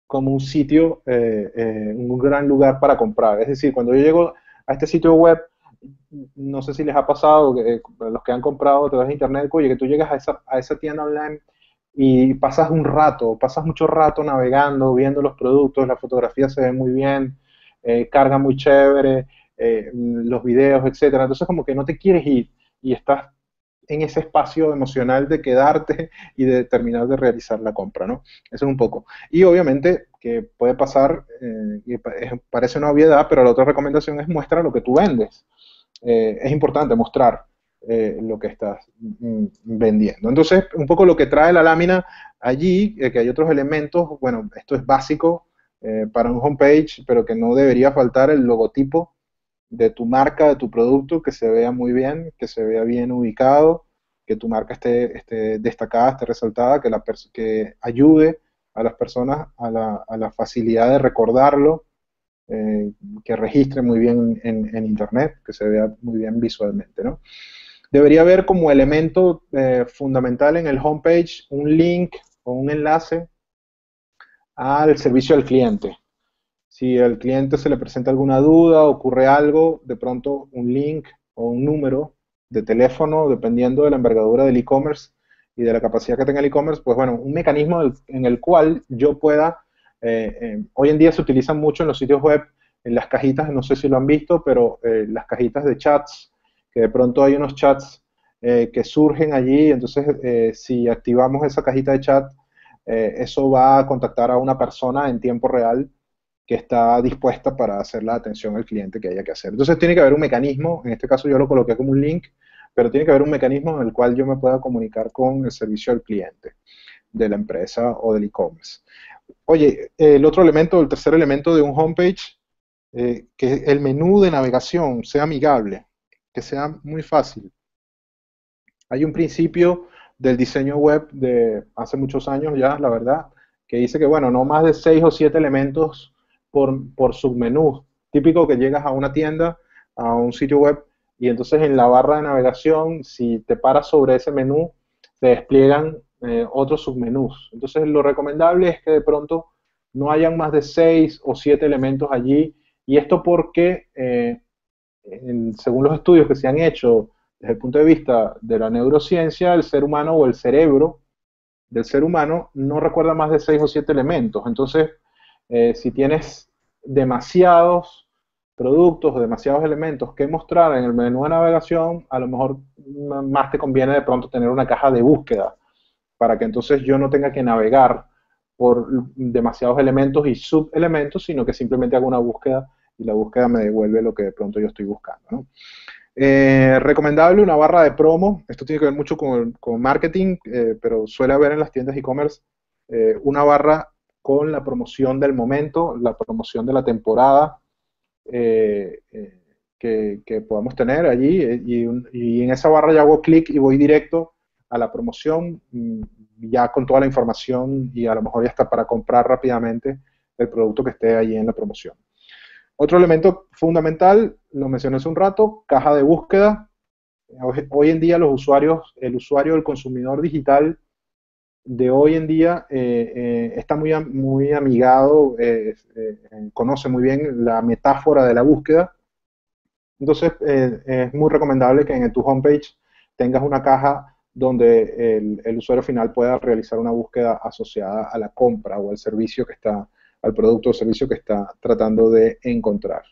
como un sitio, un gran lugar para comprar. Es decir, cuando yo llego a este sitio web, no sé si les ha pasado, los que han comprado a través de internet, oye, que tú llegas a esa tienda online y pasas mucho rato navegando, viendo los productos, las fotografías se ven muy bien, carga muy chévere, los videos, etcétera. Entonces como que no te quieres ir y estás en ese espacio emocional de quedarte y de terminar de realizar la compra, ¿no? Eso es un poco. Y obviamente que puede pasar, parece una obviedad, pero la otra recomendación es muestra lo que tú vendes. Es importante mostrar lo que estás vendiendo. Entonces, un poco lo que trae la lámina allí, que hay otros elementos, bueno, esto es básico para un homepage, pero que no debería faltar el logotipo de tu marca, de tu producto, que se vea muy bien, que se vea bien ubicado, que tu marca esté destacada, esté resaltada, que ayude a las personas a la facilidad de recordarlo, que registre muy bien en Internet, que se vea muy bien visualmente, ¿no? Debería haber como elemento fundamental en el homepage un link o un enlace al servicio al cliente. Si al cliente se le presenta alguna duda, ocurre algo, de pronto un link o un número de teléfono, dependiendo de la envergadura del e-commerce y de la capacidad que tenga el e-commerce, pues bueno, un mecanismo en el cual yo pueda, hoy en día se utilizan mucho en los sitios web, en las cajitas, no sé si lo han visto, pero las cajitas de chats, que de pronto hay unos chats que surgen allí, entonces si activamos esa cajita de chat, eso va a contactar a una persona en tiempo real que está dispuesta para hacer la atención al cliente que haya que hacer. Entonces tiene que haber un mecanismo, en este caso yo lo coloqué como un link, pero tiene que haber un mecanismo en el cual yo me pueda comunicar con el servicio al cliente de la empresa o del e-commerce. Oye, el otro elemento, el tercer elemento de un homepage, que el menú de navegación sea amigable, que sea muy fácil. Hay un principio del diseño web de hace muchos años ya, la verdad, que dice que, bueno, no más de 6 o 7 elementos por submenú. Típico que llegas a una tienda, a un sitio web, y entonces en la barra de navegación, si te paras sobre ese menú, te despliegan otros submenús. Entonces lo recomendable es que de pronto no hayan más de 6 o 7 elementos allí, y esto porque, según los estudios que se han hecho desde el punto de vista de la neurociencia, el ser humano o el cerebro del ser humano no recuerda más de 6 o 7 elementos. Entonces, si tienes demasiados productos o demasiados elementos que mostrar en el menú de navegación, a lo mejor más te conviene de pronto tener una caja de búsqueda para que entonces yo no tenga que navegar por demasiados elementos y subelementos, sino que simplemente hago una búsqueda y la búsqueda me devuelve lo que de pronto yo estoy buscando, ¿no? Recomendable una barra de promo. Esto tiene que ver mucho con marketing, pero suele haber en las tiendas e-commerce una barra con la promoción del momento, la promoción de la temporada que podamos tener allí. Y en esa barra ya hago clic y voy directo a la promoción, ya con toda la información y a lo mejor ya está para comprar rápidamente el producto que esté allí en la promoción. Otro elemento fundamental, lo mencioné hace un rato, caja de búsqueda. Hoy en día los usuarios, el usuario, el consumidor digital de hoy en día está muy amigado, conoce muy bien la metáfora de la búsqueda. Entonces es muy recomendable que en tu homepage tengas una caja donde el usuario final pueda realizar una búsqueda asociada a la compra o al servicio que está, al producto o servicio que está tratando de encontrar.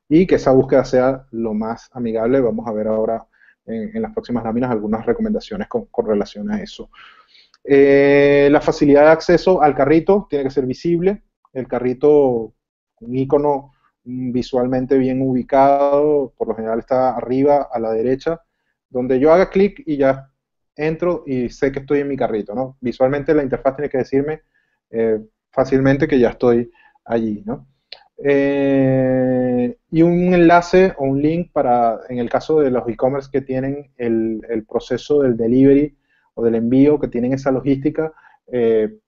Y que esa búsqueda sea lo más amigable. Vamos a ver ahora en las próximas láminas algunas recomendaciones con relación a eso. La facilidad de acceso al carrito tiene que ser visible. El carrito, un icono visualmente bien ubicado, por lo general está arriba a la derecha, donde yo haga clic y ya entro y sé que estoy en mi carrito, ¿no? Visualmente la interfaz tiene que decirme fácilmente que ya estoy allí, ¿no? Y un enlace o un link para, en el caso de los e-commerce que tienen el proceso del delivery o del envío, que tienen esa logística,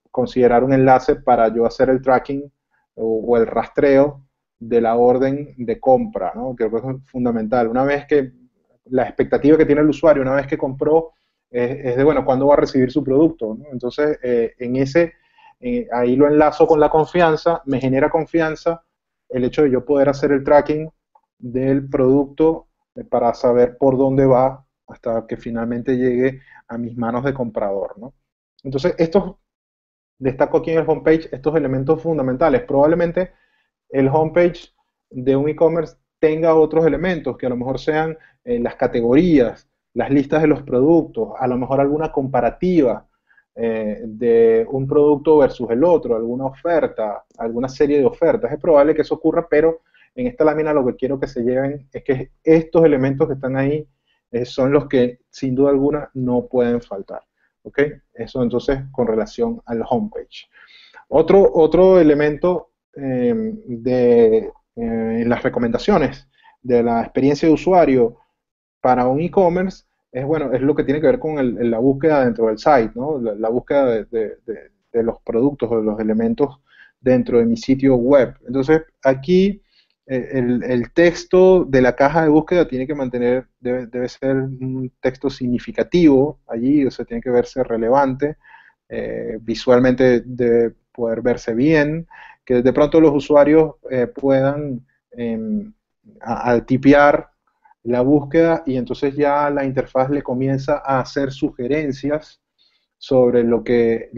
considerar un enlace para yo hacer el tracking o el rastreo de la orden de compra, ¿no? Creo que es fundamental. Una vez que la expectativa que tiene el usuario, una vez que compró, es de, bueno, ¿cuándo va a recibir su producto? ¿No? Entonces, ahí lo enlazo con la confianza, me genera confianza el hecho de yo poder hacer el tracking del producto para saber por dónde va hasta que finalmente llegue a mis manos de comprador, ¿no? Entonces, destaco aquí en el homepage estos elementos fundamentales. Probablemente el homepage de un e-commerce tenga otros elementos que a lo mejor sean las categorías, las listas de los productos, a lo mejor alguna comparativa de un producto versus el otro, alguna oferta, alguna serie de ofertas. Es probable que eso ocurra, pero en esta lámina lo que quiero que se lleven es que estos elementos que están ahí son los que sin duda alguna no pueden faltar. ¿Ok? Eso entonces con relación al homepage. Otro elemento las recomendaciones de la experiencia de usuario para un e-commerce es, bueno, es lo que tiene que ver con la búsqueda dentro del site, ¿no? La búsqueda de los productos o de los elementos dentro de mi sitio web. Entonces, aquí el texto de la caja de búsqueda tiene que debe ser un texto significativo allí, o sea, tiene que verse relevante, visualmente debe poder verse bien, que de pronto los usuarios puedan al tipear la búsqueda y entonces ya la interfaz le comienza a hacer sugerencias sobre lo que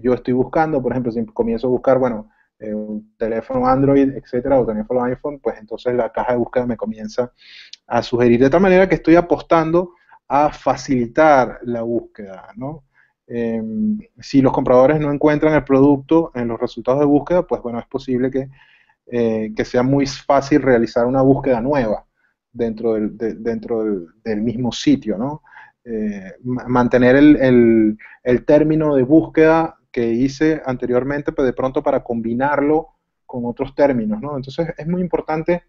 yo estoy buscando. Por ejemplo, si comienzo a buscar, bueno, un teléfono Android, etcétera, o teléfono iPhone, pues entonces la caja de búsqueda me comienza a sugerir. De tal manera que estoy apostando a facilitar la búsqueda, ¿no? Si los compradores no encuentran el producto en los resultados de búsqueda, pues bueno, es posible que sea muy fácil realizar una búsqueda nueva dentro del mismo sitio, ¿no? Mantener el término de búsqueda que hice anteriormente, pues de pronto para combinarlo con otros términos, ¿no? Entonces es muy importante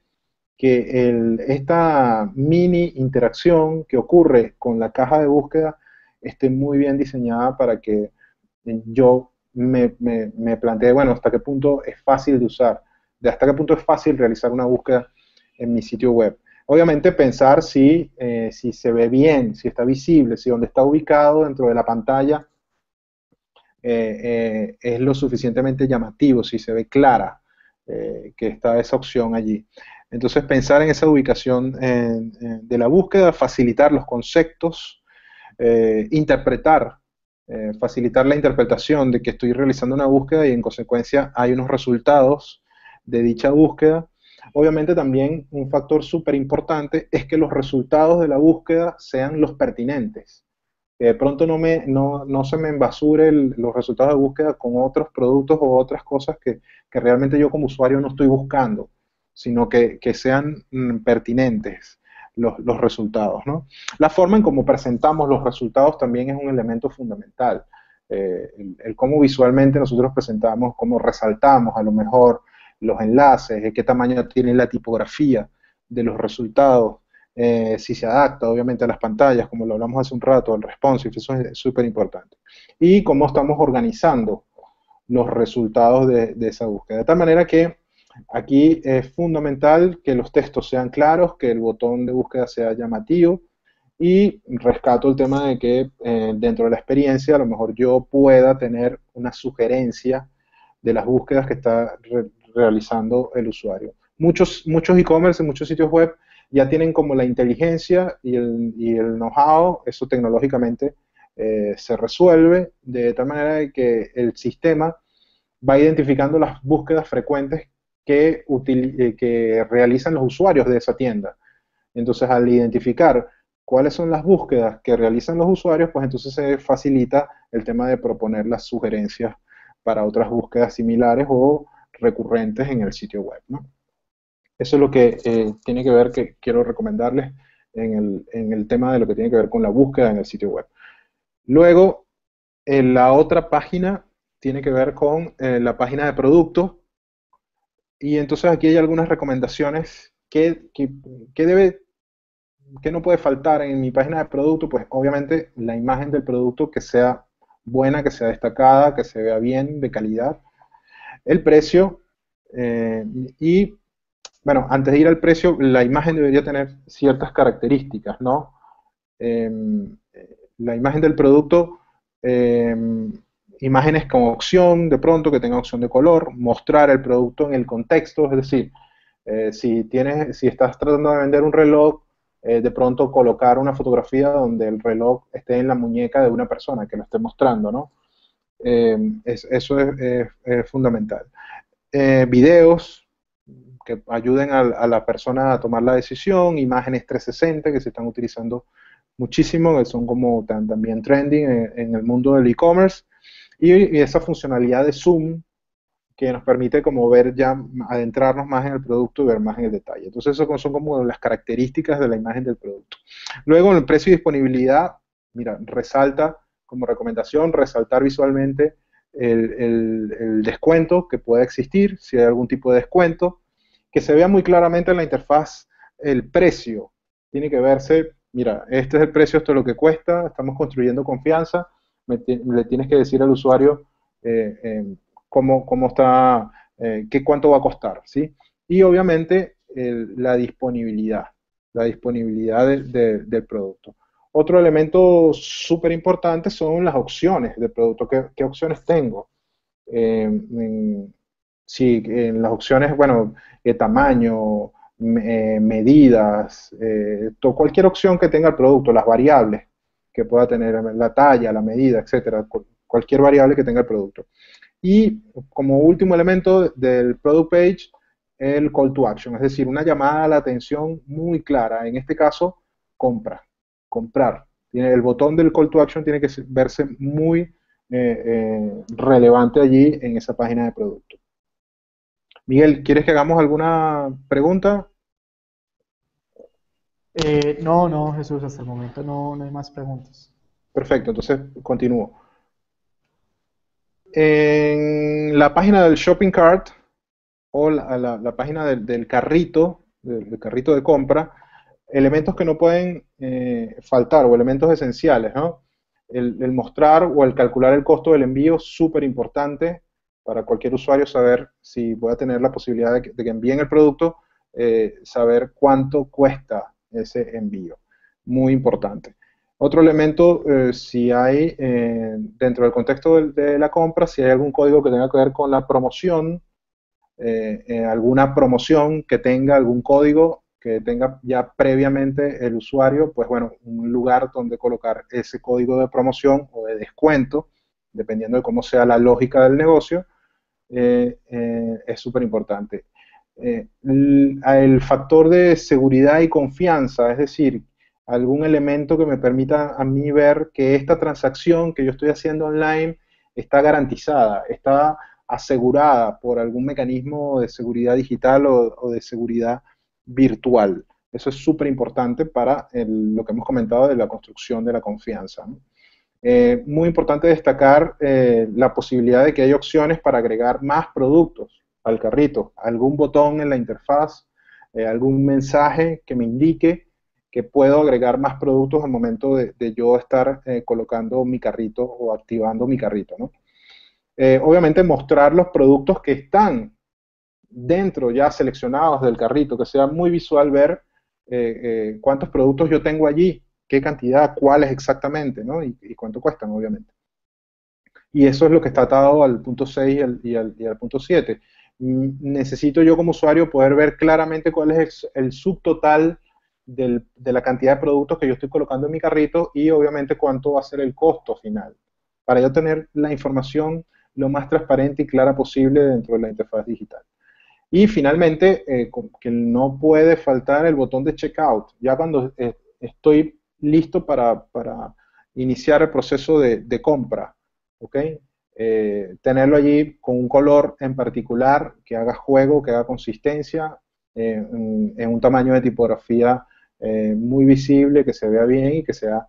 que esta mini interacción que ocurre con la caja de búsqueda esté muy bien diseñada para que yo me plantee, bueno, hasta qué punto es fácil de usar, de hasta qué punto es fácil realizar una búsqueda en mi sitio web. Obviamente pensar si se ve bien, si está visible, si donde está ubicado dentro de la pantalla es lo suficientemente llamativo, si se ve clara que está esa opción allí. Entonces pensar en esa ubicación de la búsqueda, facilitar los conceptos, interpretar, facilitar la interpretación de que estoy realizando una búsqueda y en consecuencia hay unos resultados de dicha búsqueda. Obviamente también un factor súper importante es que los resultados de la búsqueda sean los pertinentes. Que de pronto no se me embasure los resultados de búsqueda con otros productos o otras cosas que realmente yo como usuario no estoy buscando, sino que sean pertinentes los resultados, ¿no? La forma en cómo presentamos los resultados también es un elemento fundamental. El cómo visualmente nosotros presentamos, cómo resaltamos a lo mejor los enlaces, qué tamaño tiene la tipografía de los resultados, si se adapta obviamente a las pantallas, como lo hablamos hace un rato, al responsive, eso es súper importante. Y cómo estamos organizando los resultados de esa búsqueda. De tal manera que aquí es fundamental que los textos sean claros, que el botón de búsqueda sea llamativo, y rescato el tema de que dentro de la experiencia a lo mejor yo pueda tener una sugerencia de las búsquedas que está realizando el usuario. Muchos e-commerce, muchos sitios web ya tienen como la inteligencia y el know-how, eso tecnológicamente se resuelve de tal manera que el sistema va identificando las búsquedas frecuentes que realizan los usuarios de esa tienda. Entonces, al identificar cuáles son las búsquedas que realizan los usuarios, pues entonces se facilita el tema de proponer las sugerencias para otras búsquedas similares o recurrentes en el sitio web, ¿no? Eso es lo que tiene que ver, que quiero recomendarles en el tema de lo que tiene que ver con la búsqueda en el sitio web. Luego, la otra página tiene que ver con la página de producto, y entonces aquí hay algunas recomendaciones que no puede faltar en mi página de producto. Pues obviamente la imagen del producto que sea buena, que sea destacada, que se vea bien, de calidad. El precio, y bueno, antes de ir al precio, la imagen debería tener ciertas características, ¿no? Eh, la imagen del producto, eh, imágenes con opción, de pronto, que tenga opción de color, mostrar el producto en el contexto, es decir, si estás tratando de vender un reloj, de pronto colocar una fotografía donde el reloj esté en la muñeca de una persona que lo esté mostrando, ¿no? Eso es fundamental. Videos que ayuden a la persona a tomar la decisión, imágenes 360 que se están utilizando muchísimo, que son como también trending en el mundo del e-commerce, y esa funcionalidad de zoom que nos permite como ver ya, adentrarnos más en el producto y ver más en el detalle. Entonces eso son como las características de la imagen del producto. Luego en el precio y disponibilidad, mira, resalta como recomendación, resaltar visualmente el descuento que pueda existir, si hay algún tipo de descuento, que se vea muy claramente en la interfaz el precio. Tiene que verse, mira, este es el precio, esto es lo que cuesta, estamos construyendo confianza, le tienes que decir al usuario cómo está, cuánto va a costar, ¿sí? Y obviamente la disponibilidad del producto. Otro elemento súper importante son las opciones del producto. ¿Qué opciones tengo? Sí, en las opciones, bueno, tamaño, medidas, cualquier opción que tenga el producto, las variables que pueda tener, la talla, la medida, etcétera, cualquier variable que tenga el producto. Y como último elemento del product page, el call to action, es decir, una llamada a la atención muy clara. En este caso, comprar. El botón del call to action tiene que verse muy relevante allí en esa página de producto. Miguel, ¿quieres que hagamos alguna pregunta? No, Jesús, hasta el momento no hay más preguntas. Perfecto, entonces continúo. En la página del shopping cart, o la página del carrito, del carrito de compra, elementos que no pueden faltar, o elementos esenciales, ¿no? El mostrar o el calcular el costo del envío, súper importante para cualquier usuario saber si voy a tener la posibilidad de que envíen el producto, saber cuánto cuesta ese envío. Muy importante. Otro elemento, si hay dentro del contexto de la compra, si hay algún código que tenga que ver con la promoción, alguna promoción que tenga, algún código que tenga ya previamente el usuario, pues bueno, un lugar donde colocar ese código de promoción o de descuento, dependiendo de cómo sea la lógica del negocio, es súper importante. El factor de seguridad y confianza, es decir, algún elemento que me permita a mí ver que esta transacción que yo estoy haciendo online está garantizada, está asegurada por algún mecanismo de seguridad digital o de seguridad virtual. Eso es súper importante para lo que hemos comentado de la construcción de la confianza, ¿no? Muy importante destacar la posibilidad de que hay opciones para agregar más productos al carrito, algún botón en la interfaz, algún mensaje que me indique que puedo agregar más productos al momento de yo estar colocando mi carrito o activando mi carrito, ¿no? Obviamente mostrar los productos que están dentro ya seleccionados del carrito, que sea muy visual ver cuántos productos yo tengo allí, qué cantidad, cuáles exactamente, ¿no? Y cuánto cuestan, obviamente. Y eso es lo que está atado al punto 6 y al punto 7. Necesito yo como usuario poder ver claramente cuál es el subtotal de la cantidad de productos que yo estoy colocando en mi carrito y obviamente cuánto va a ser el costo final, para yo tener la información lo más transparente y clara posible dentro de la interfaz digital. Y finalmente, que no puede faltar el botón de checkout. Ya cuando estoy listo para iniciar el proceso de compra, ¿ok? Tenerlo allí con un color en particular que haga juego, que haga consistencia, en un tamaño de tipografía muy visible, que se vea bien y que sea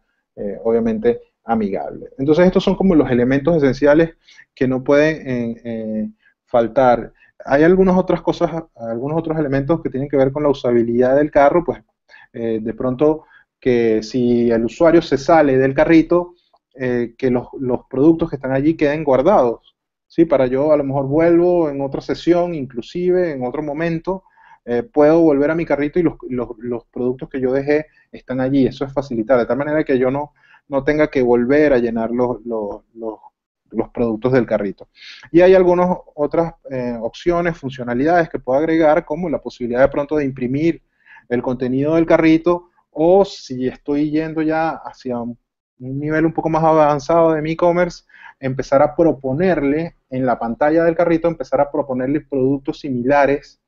obviamente amigable. Entonces estos son como los elementos esenciales que no pueden faltar. Hay algunas otras cosas, algunos otros elementos que tienen que ver con la usabilidad del carro, pues de pronto que si el usuario se sale del carrito, que los productos que están allí queden guardados, ¿sí? Para yo a lo mejor vuelvo en otra sesión, inclusive en otro momento, puedo volver a mi carrito y los productos que yo dejé están allí. Eso es facilitar, de tal manera que yo no tenga que volver a llenar los productos del carrito. Y hay algunas otras opciones, funcionalidades que puedo agregar, como la posibilidad de pronto de imprimir el contenido del carrito, o si estoy yendo ya hacia un nivel un poco más avanzado de mi e-commerce, empezar a proponerle en la pantalla del carrito, empezar a proponerle productos similares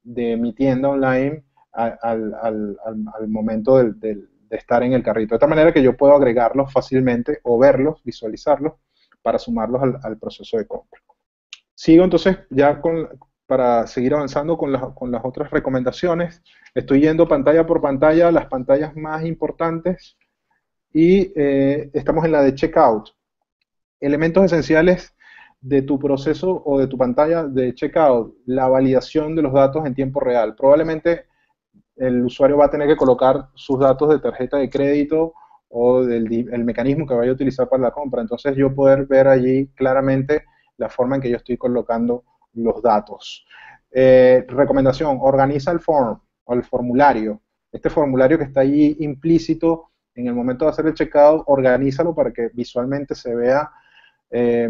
de mi tienda online al momento de estar en el carrito. De tal manera que yo puedo agregarlos fácilmente o verlos, visualizarlos, para sumarlos al proceso de compra. Sigo entonces ya para seguir avanzando con las otras recomendaciones. Estoy yendo pantalla por pantalla, las pantallas más importantes, y estamos en la de checkout. Elementos esenciales de tu proceso o de tu pantalla de checkout: la validación de los datos en tiempo real. Probablemente el usuario va a tener que colocar sus datos de tarjeta de crédito o el mecanismo que vaya a utilizar para la compra. Entonces yo poder ver allí claramente la forma en que yo estoy colocando los datos. Recomendación: organiza el form o el formulario. Este formulario que está allí implícito en el momento de hacer el checkout, organízalo para que visualmente se vea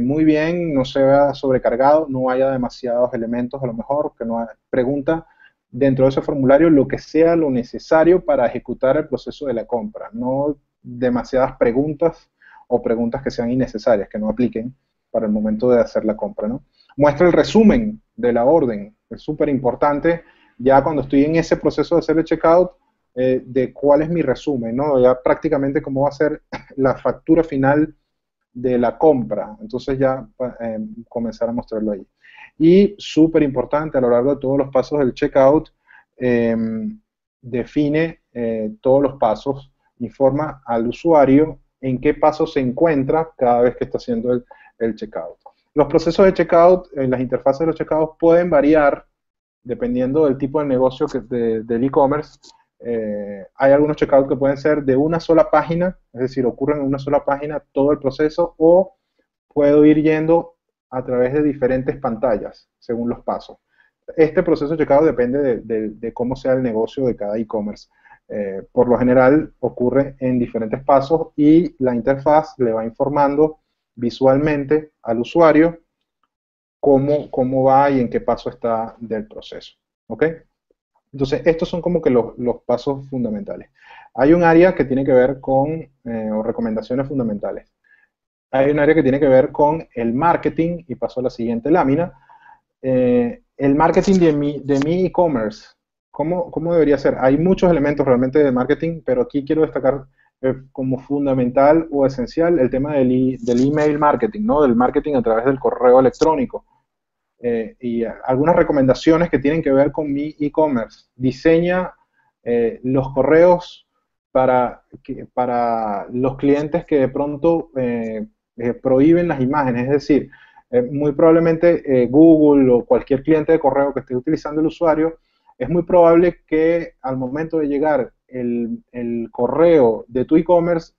muy bien, no se vea sobrecargado, no haya demasiados elementos a lo mejor, que no haya, pregunta dentro de ese formulario lo que sea lo necesario para ejecutar el proceso de la compra, no demasiadas preguntas o preguntas que sean innecesarias, que no apliquen para el momento de hacer la compra, ¿no? Muestra el resumen de la orden, es súper importante ya cuando estoy en ese proceso de hacer el checkout, de cuál es mi resumen, ¿no? Ya prácticamente cómo va a ser la factura final de la compra. Entonces ya comenzar a mostrarlo ahí. Y súper importante, a lo largo de todos los pasos del checkout, define todos los pasos, informa al usuario en qué paso se encuentra cada vez que está haciendo el checkout. Los procesos de checkout, las interfaces de los checkouts pueden variar dependiendo del tipo de negocio del e-commerce. Hay algunos checkouts que pueden ser de una sola página, es decir, ocurren en una sola página todo el proceso, o puedo ir yendo a través de diferentes pantallas, según los pasos. Este proceso de checkout depende de cómo sea el negocio de cada e-commerce. Por lo general ocurre en diferentes pasos y la interfaz le va informando visualmente al usuario cómo va y en qué paso está del proceso. ¿Ok? Entonces, estos son como que los pasos fundamentales. Hay un área que tiene que ver con, o recomendaciones fundamentales. Hay un área que tiene que ver con el marketing, y paso a la siguiente lámina. El marketing de mi e-commerce, ¿cómo debería ser? Hay muchos elementos realmente de marketing, pero aquí quiero destacar como fundamental o esencial el tema del email marketing, ¿no? Del marketing a través del correo electrónico. Y algunas recomendaciones que tienen que ver con mi e-commerce. Diseña los correos para los clientes que de pronto prohíben las imágenes, es decir, muy probablemente Google o cualquier cliente de correo que esté utilizando el usuario, es muy probable que al momento de llegar el correo de tu e-commerce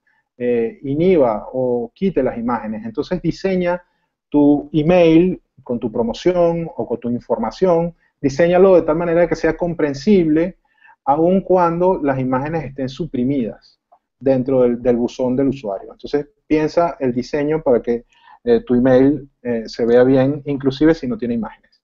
inhiba o quite las imágenes. Entonces diseña tu email con tu promoción o con tu información, diséñalo de tal manera que sea comprensible aun cuando las imágenes estén suprimidas dentro del buzón del usuario. Entonces piensa el diseño para que tu email se vea bien, inclusive si no tiene imágenes.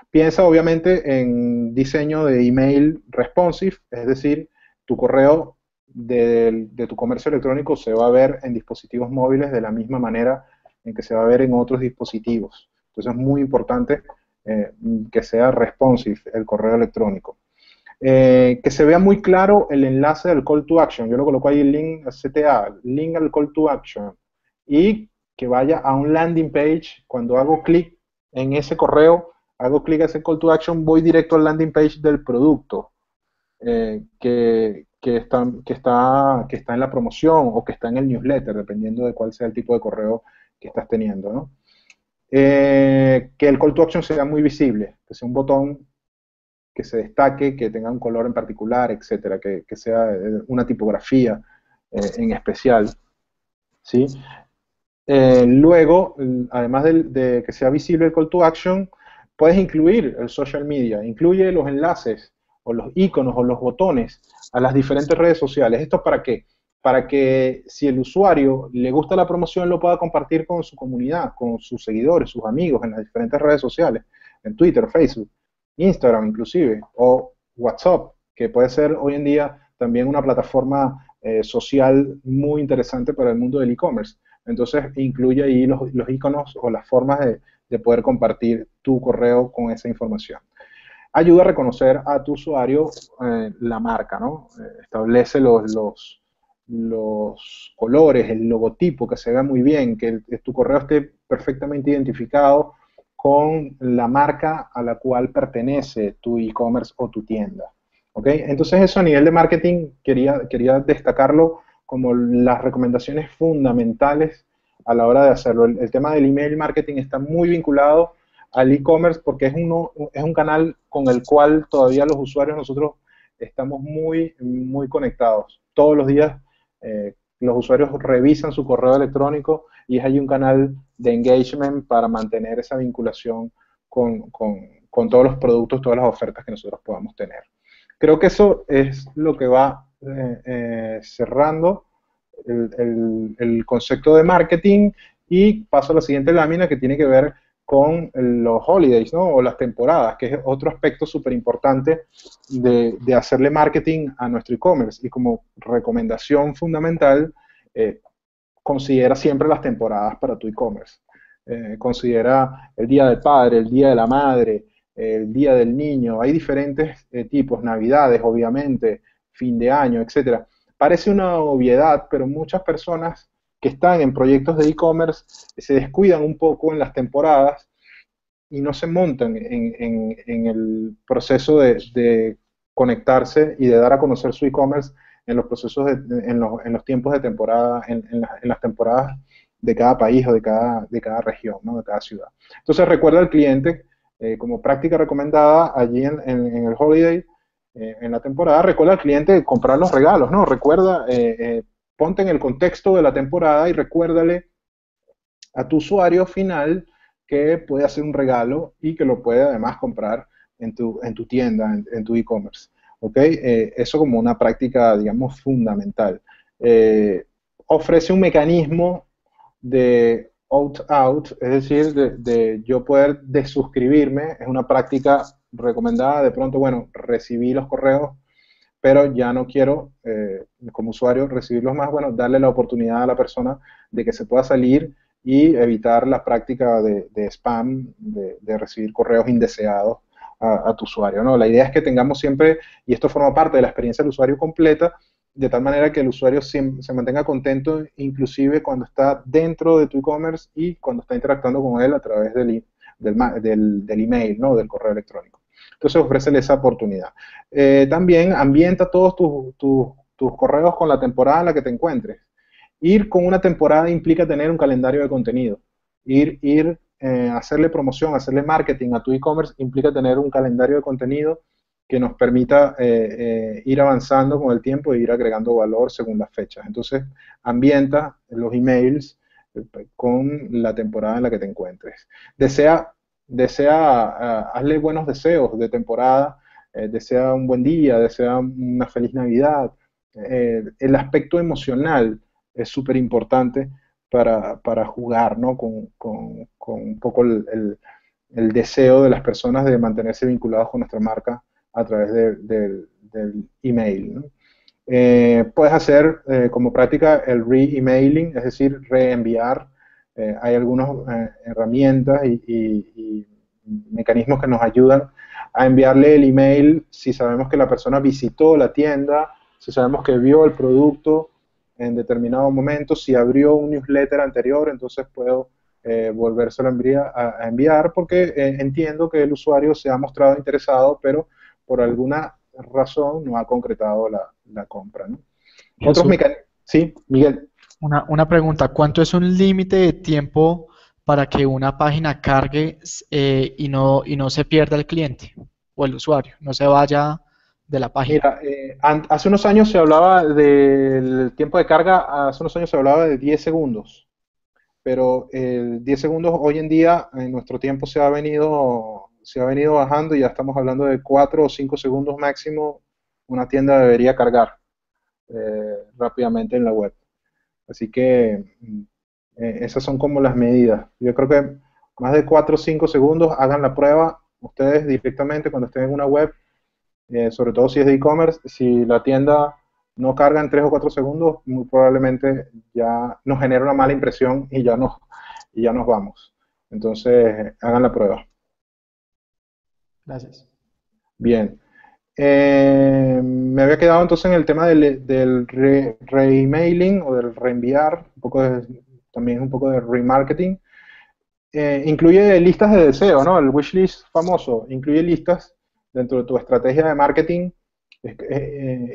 Piensa obviamente en diseño de email responsive, es decir, tu correo de tu comercio electrónico se va a ver en dispositivos móviles de la misma manera en que se va a ver en otros dispositivos. Entonces es muy importante que sea responsive el correo electrónico. Que se vea muy claro el enlace del call to action. Yo lo coloco ahí, link CTA, link al call to action. Y que vaya a un landing page. Cuando hago clic en ese correo, hago clic a ese call to action, voy directo al landing page del producto que está en la promoción o que está en el newsletter, dependiendo de cuál sea el tipo de correo que estás teniendo, ¿no? Que el call to action sea muy visible, que sea un botón que se destaque, que tenga un color en particular, etcétera, que sea una tipografía en especial, ¿sí? Luego, además de que sea visible el call to action, puedes incluir el social media, incluye los enlaces o los iconos o los botones a las diferentes redes sociales. ¿Esto para qué? Para que si el usuario le gusta la promoción, lo pueda compartir con su comunidad, con sus seguidores, sus amigos en las diferentes redes sociales, en Twitter, Facebook, Instagram inclusive, o WhatsApp, que puede ser hoy en día también una plataforma social muy interesante para el mundo del e-commerce. Entonces incluye ahí los iconos o las formas de poder compartir tu correo con esa información. Ayuda a reconocer a tu usuario la marca, ¿no? Establece los colores, el logotipo, que se vea muy bien, que tu correo esté perfectamente identificado con la marca a la cual pertenece tu e-commerce o tu tienda. ¿Ok? Entonces eso a nivel de marketing quería destacarlo como las recomendaciones fundamentales a la hora de hacerlo. El tema del email marketing está muy vinculado al e-commerce porque es un canal con el cual todavía los usuarios nosotros estamos muy, muy conectados. Todos los días los usuarios revisan su correo electrónico y es allí un canal de engagement para mantener esa vinculación con todos los productos, todas las ofertas que nosotros podamos tener. Creo que eso es lo que va cerrando el concepto de marketing y paso a la siguiente lámina que tiene que ver con los holidays, ¿no? O las temporadas, que es otro aspecto súper importante de hacerle marketing a nuestro e-commerce. Y como recomendación fundamental, considera siempre las temporadas para tu e-commerce. Considera el Día del Padre, el Día de la Madre, el Día del Niño. Hay diferentes tipos, Navidades, obviamente, fin de año, etcétera. Parece una obviedad, pero muchas personas que están en proyectos de e-commerce se descuidan un poco en las temporadas y no se montan en el proceso de conectarse y de dar a conocer su e-commerce en los procesos, en los tiempos de temporada, en las temporadas de cada país o de cada región, ¿no? De cada ciudad. Entonces recuerda al cliente, como práctica recomendada allí en el holiday, en la temporada, recuerda al cliente comprar los regalos, ¿no? Recuerda, ponte en el contexto de la temporada y recuérdale a tu usuario final que puede hacer un regalo y que lo puede además comprar en tu tienda, en tu e-commerce. ¿Ok? Eso como una práctica, digamos, fundamental. Ofrece un mecanismo de opt-out, es decir, de yo poder desuscribirme, es una práctica recomendada. De pronto, bueno, recibí los correos, pero ya no quiero, como usuario, recibirlos más. Bueno, darle la oportunidad a la persona de que se pueda salir y evitar la práctica de spam, de recibir correos indeseados a tu usuario, ¿no? La idea es que tengamos siempre, y esto forma parte de la experiencia del usuario completa, de tal manera que el usuario se mantenga contento, inclusive cuando está dentro de tu e-commerce y cuando está interactuando con él a través del email, ¿no? Del correo electrónico. Entonces, ofrécele esa oportunidad. También ambienta todos tus correos con la temporada en la que te encuentres. Ir con una temporada implica tener un calendario de contenido. Hacerle promoción, hacerle marketing a tu e-commerce implica tener un calendario de contenido que nos permita ir avanzando con el tiempo e ir agregando valor según las fechas. Entonces, ambienta los emails con la temporada en la que te encuentres. Hazle buenos deseos de temporada, desea un buen día, desea una feliz Navidad. El aspecto emocional es súper importante para jugar, ¿no? Con un poco el deseo de las personas de mantenerse vinculados con nuestra marca a través del email, ¿no? Puedes hacer como práctica el re-emailing, es decir, reenviar. Hay algunas herramientas y mecanismos que nos ayudan a enviarle el email si sabemos que la persona visitó la tienda, si sabemos que vio el producto en determinado momento, si abrió un newsletter anterior, entonces puedo volvérselo a enviar porque entiendo que el usuario se ha mostrado interesado, pero por alguna razón no ha concretado la compra, ¿no? Otros Jesús, mecanismos. Sí, Miguel. una pregunta, ¿cuánto es un límite de tiempo para que una página cargue y no se pierda el cliente o el usuario, no se vaya de la página? Mira, hace unos años se hablaba del tiempo de carga, hace unos años se hablaba de 10 segundos, pero el 10 segundos hoy en día en nuestro tiempo se ha venido bajando y ya estamos hablando de 4 o 5 segundos máximo una tienda debería cargar rápidamente en la web. Así que esas son como las medidas. Yo creo que más de 4 o 5 segundos, hagan la prueba ustedes directamente cuando estén en una web, sobre todo si es de e-commerce. Si la tienda no carga en 3 o 4 segundos, muy probablemente ya nos genera una mala impresión y ya nos vamos. Entonces, hagan la prueba. Gracias. Bien. Me había quedado entonces en el tema del re-emailing o del reenviar, también un poco de remarketing. Incluye listas de deseo, ¿no? El wishlist famoso incluye listas dentro de tu estrategia de marketing.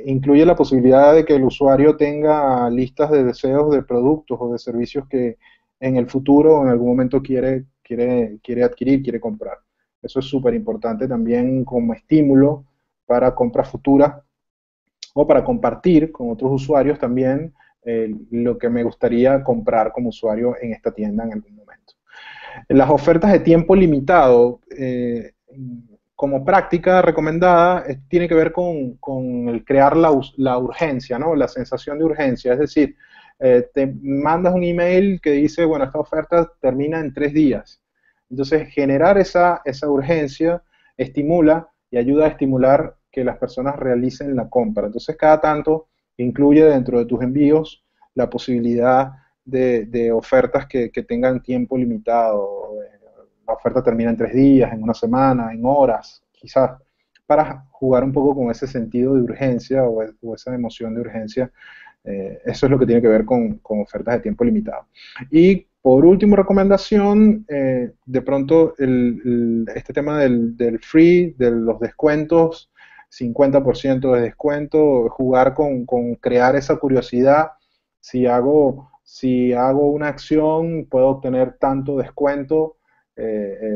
Incluye la posibilidad de que el usuario tenga listas de deseos de productos o de servicios que en el futuro o en algún momento quiere adquirir, quiere comprar. Eso es súper importante también como estímulo para compras futuras o para compartir con otros usuarios también lo que me gustaría comprar como usuario en esta tienda en algún momento. Las ofertas de tiempo limitado, como práctica recomendada, tiene que ver con el crear la urgencia, ¿no? La sensación de urgencia. Es decir, te mandas un email que dice, bueno, esta oferta termina en 3 días. Entonces, generar esa urgencia estimula y ayuda a estimular que las personas realicen la compra. Entonces, cada tanto incluye dentro de tus envíos la posibilidad de ofertas que tengan tiempo limitado. La oferta termina en 3 días, en una semana, en horas, quizás, para jugar un poco con ese sentido de urgencia o esa emoción de urgencia. Eso es lo que tiene que ver con ofertas de tiempo limitado. Y por último, recomendación, de pronto este tema del free, de los descuentos, 50% de descuento, jugar con crear esa curiosidad. Si hago una acción, puedo obtener tanto descuento.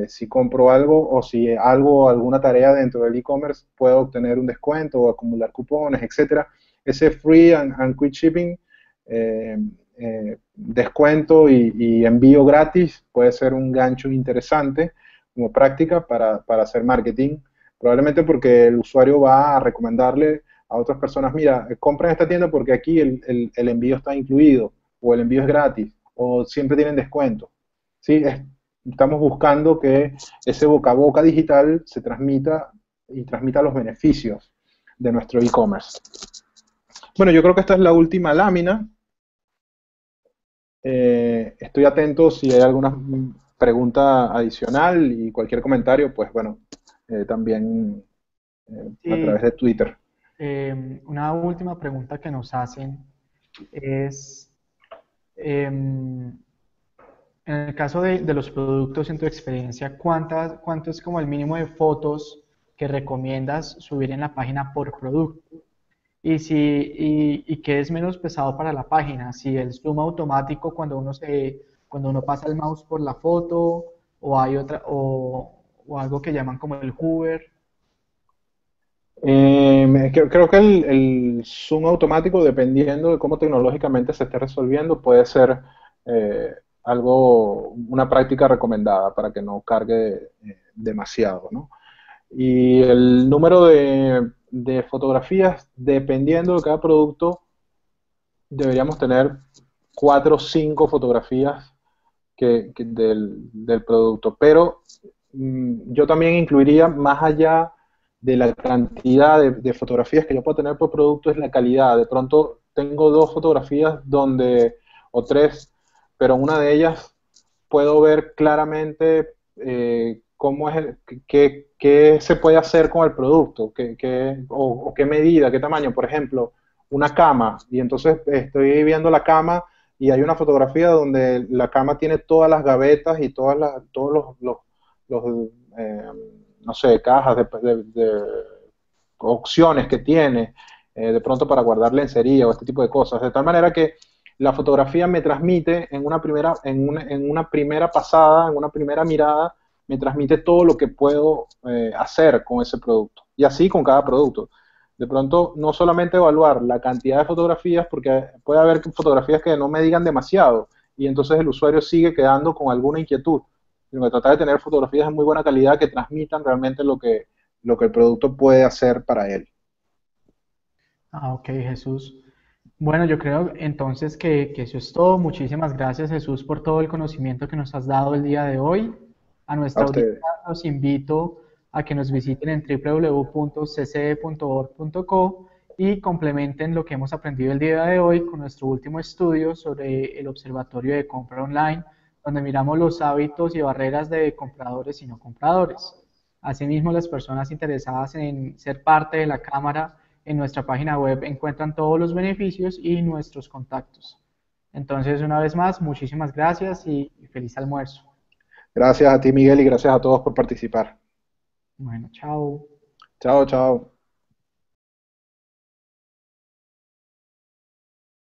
Si compro algo o si hago alguna tarea dentro del e-commerce, puedo obtener un descuento o acumular cupones, etcétera. Ese free and quick shipping, descuento y envío gratis puede ser un gancho interesante como práctica para hacer marketing. Probablemente porque el usuario va a recomendarle a otras personas, mira, compra en esta tienda porque aquí el envío está incluido, o el envío es gratis, o siempre tienen descuento. ¿sí? Estamos buscando que ese boca a boca digital se transmita y transmita los beneficios de nuestro e-commerce. Bueno, yo creo que esta es la última lámina. Estoy atento si hay alguna pregunta adicional y cualquier comentario, pues bueno, también a Sí, través de Twitter. una última pregunta que nos hacen es, em, en el caso de los productos en tu experiencia, ¿cuánto es como el mínimo de fotos que recomiendas subir en la página por producto? Y qué es menos pesado para la página, si el zoom automático cuando uno pasa el mouse por la foto, o hay o algo que llaman como el hover. Creo que el zoom automático, dependiendo de cómo tecnológicamente se esté resolviendo, puede ser eh, una práctica recomendada para que no cargue demasiado, ¿no? Y el número de fotografías, dependiendo de cada producto, deberíamos tener 4 o 5 fotografías del producto. Pero yo también incluiría, más allá de la cantidad de fotografías que yo puedo tener por producto, es la calidad. De pronto tengo 2 fotografías o 3, pero en una de ellas puedo ver claramente cómo es qué se puede hacer con el producto, o qué medida, qué tamaño. Por ejemplo, una cama, y entonces estoy viendo la cama y hay una fotografía donde la cama tiene todas las gavetas y todos los, eh, no sé, cajas opciones que tiene, de pronto para guardar lencería o este tipo de cosas, de tal manera que la fotografía me transmite en una primera pasada, en una primera mirada, me transmite todo lo que puedo hacer con ese producto. Y así con cada producto. De pronto, no solamente evaluar la cantidad de fotografías, porque puede haber fotografías que no me digan demasiado, y entonces el usuario sigue quedando con alguna inquietud, sino que tratar de tener fotografías de muy buena calidad que transmitan realmente lo que el producto puede hacer para él. Ah, ok, Jesús. Bueno, yo creo entonces que eso es todo. Muchísimas gracias, Jesús, por todo el conocimiento que nos has dado el día de hoy. A A nuestra audiencia ustedes. los invito a que nos visiten en www.cce.org.co y complementen lo que hemos aprendido el día de hoy con nuestro último estudio sobre el Observatorio de Compra Online, donde miramos los hábitos y barreras de compradores y no compradores. Asimismo, las personas interesadas en ser parte de la Cámara en nuestra página web encuentran todos los beneficios y nuestros contactos. Entonces, una vez más, muchísimas gracias y feliz almuerzo. Gracias a ti, Miguel, y gracias a todos por participar. Bueno, chao. Chao, chao.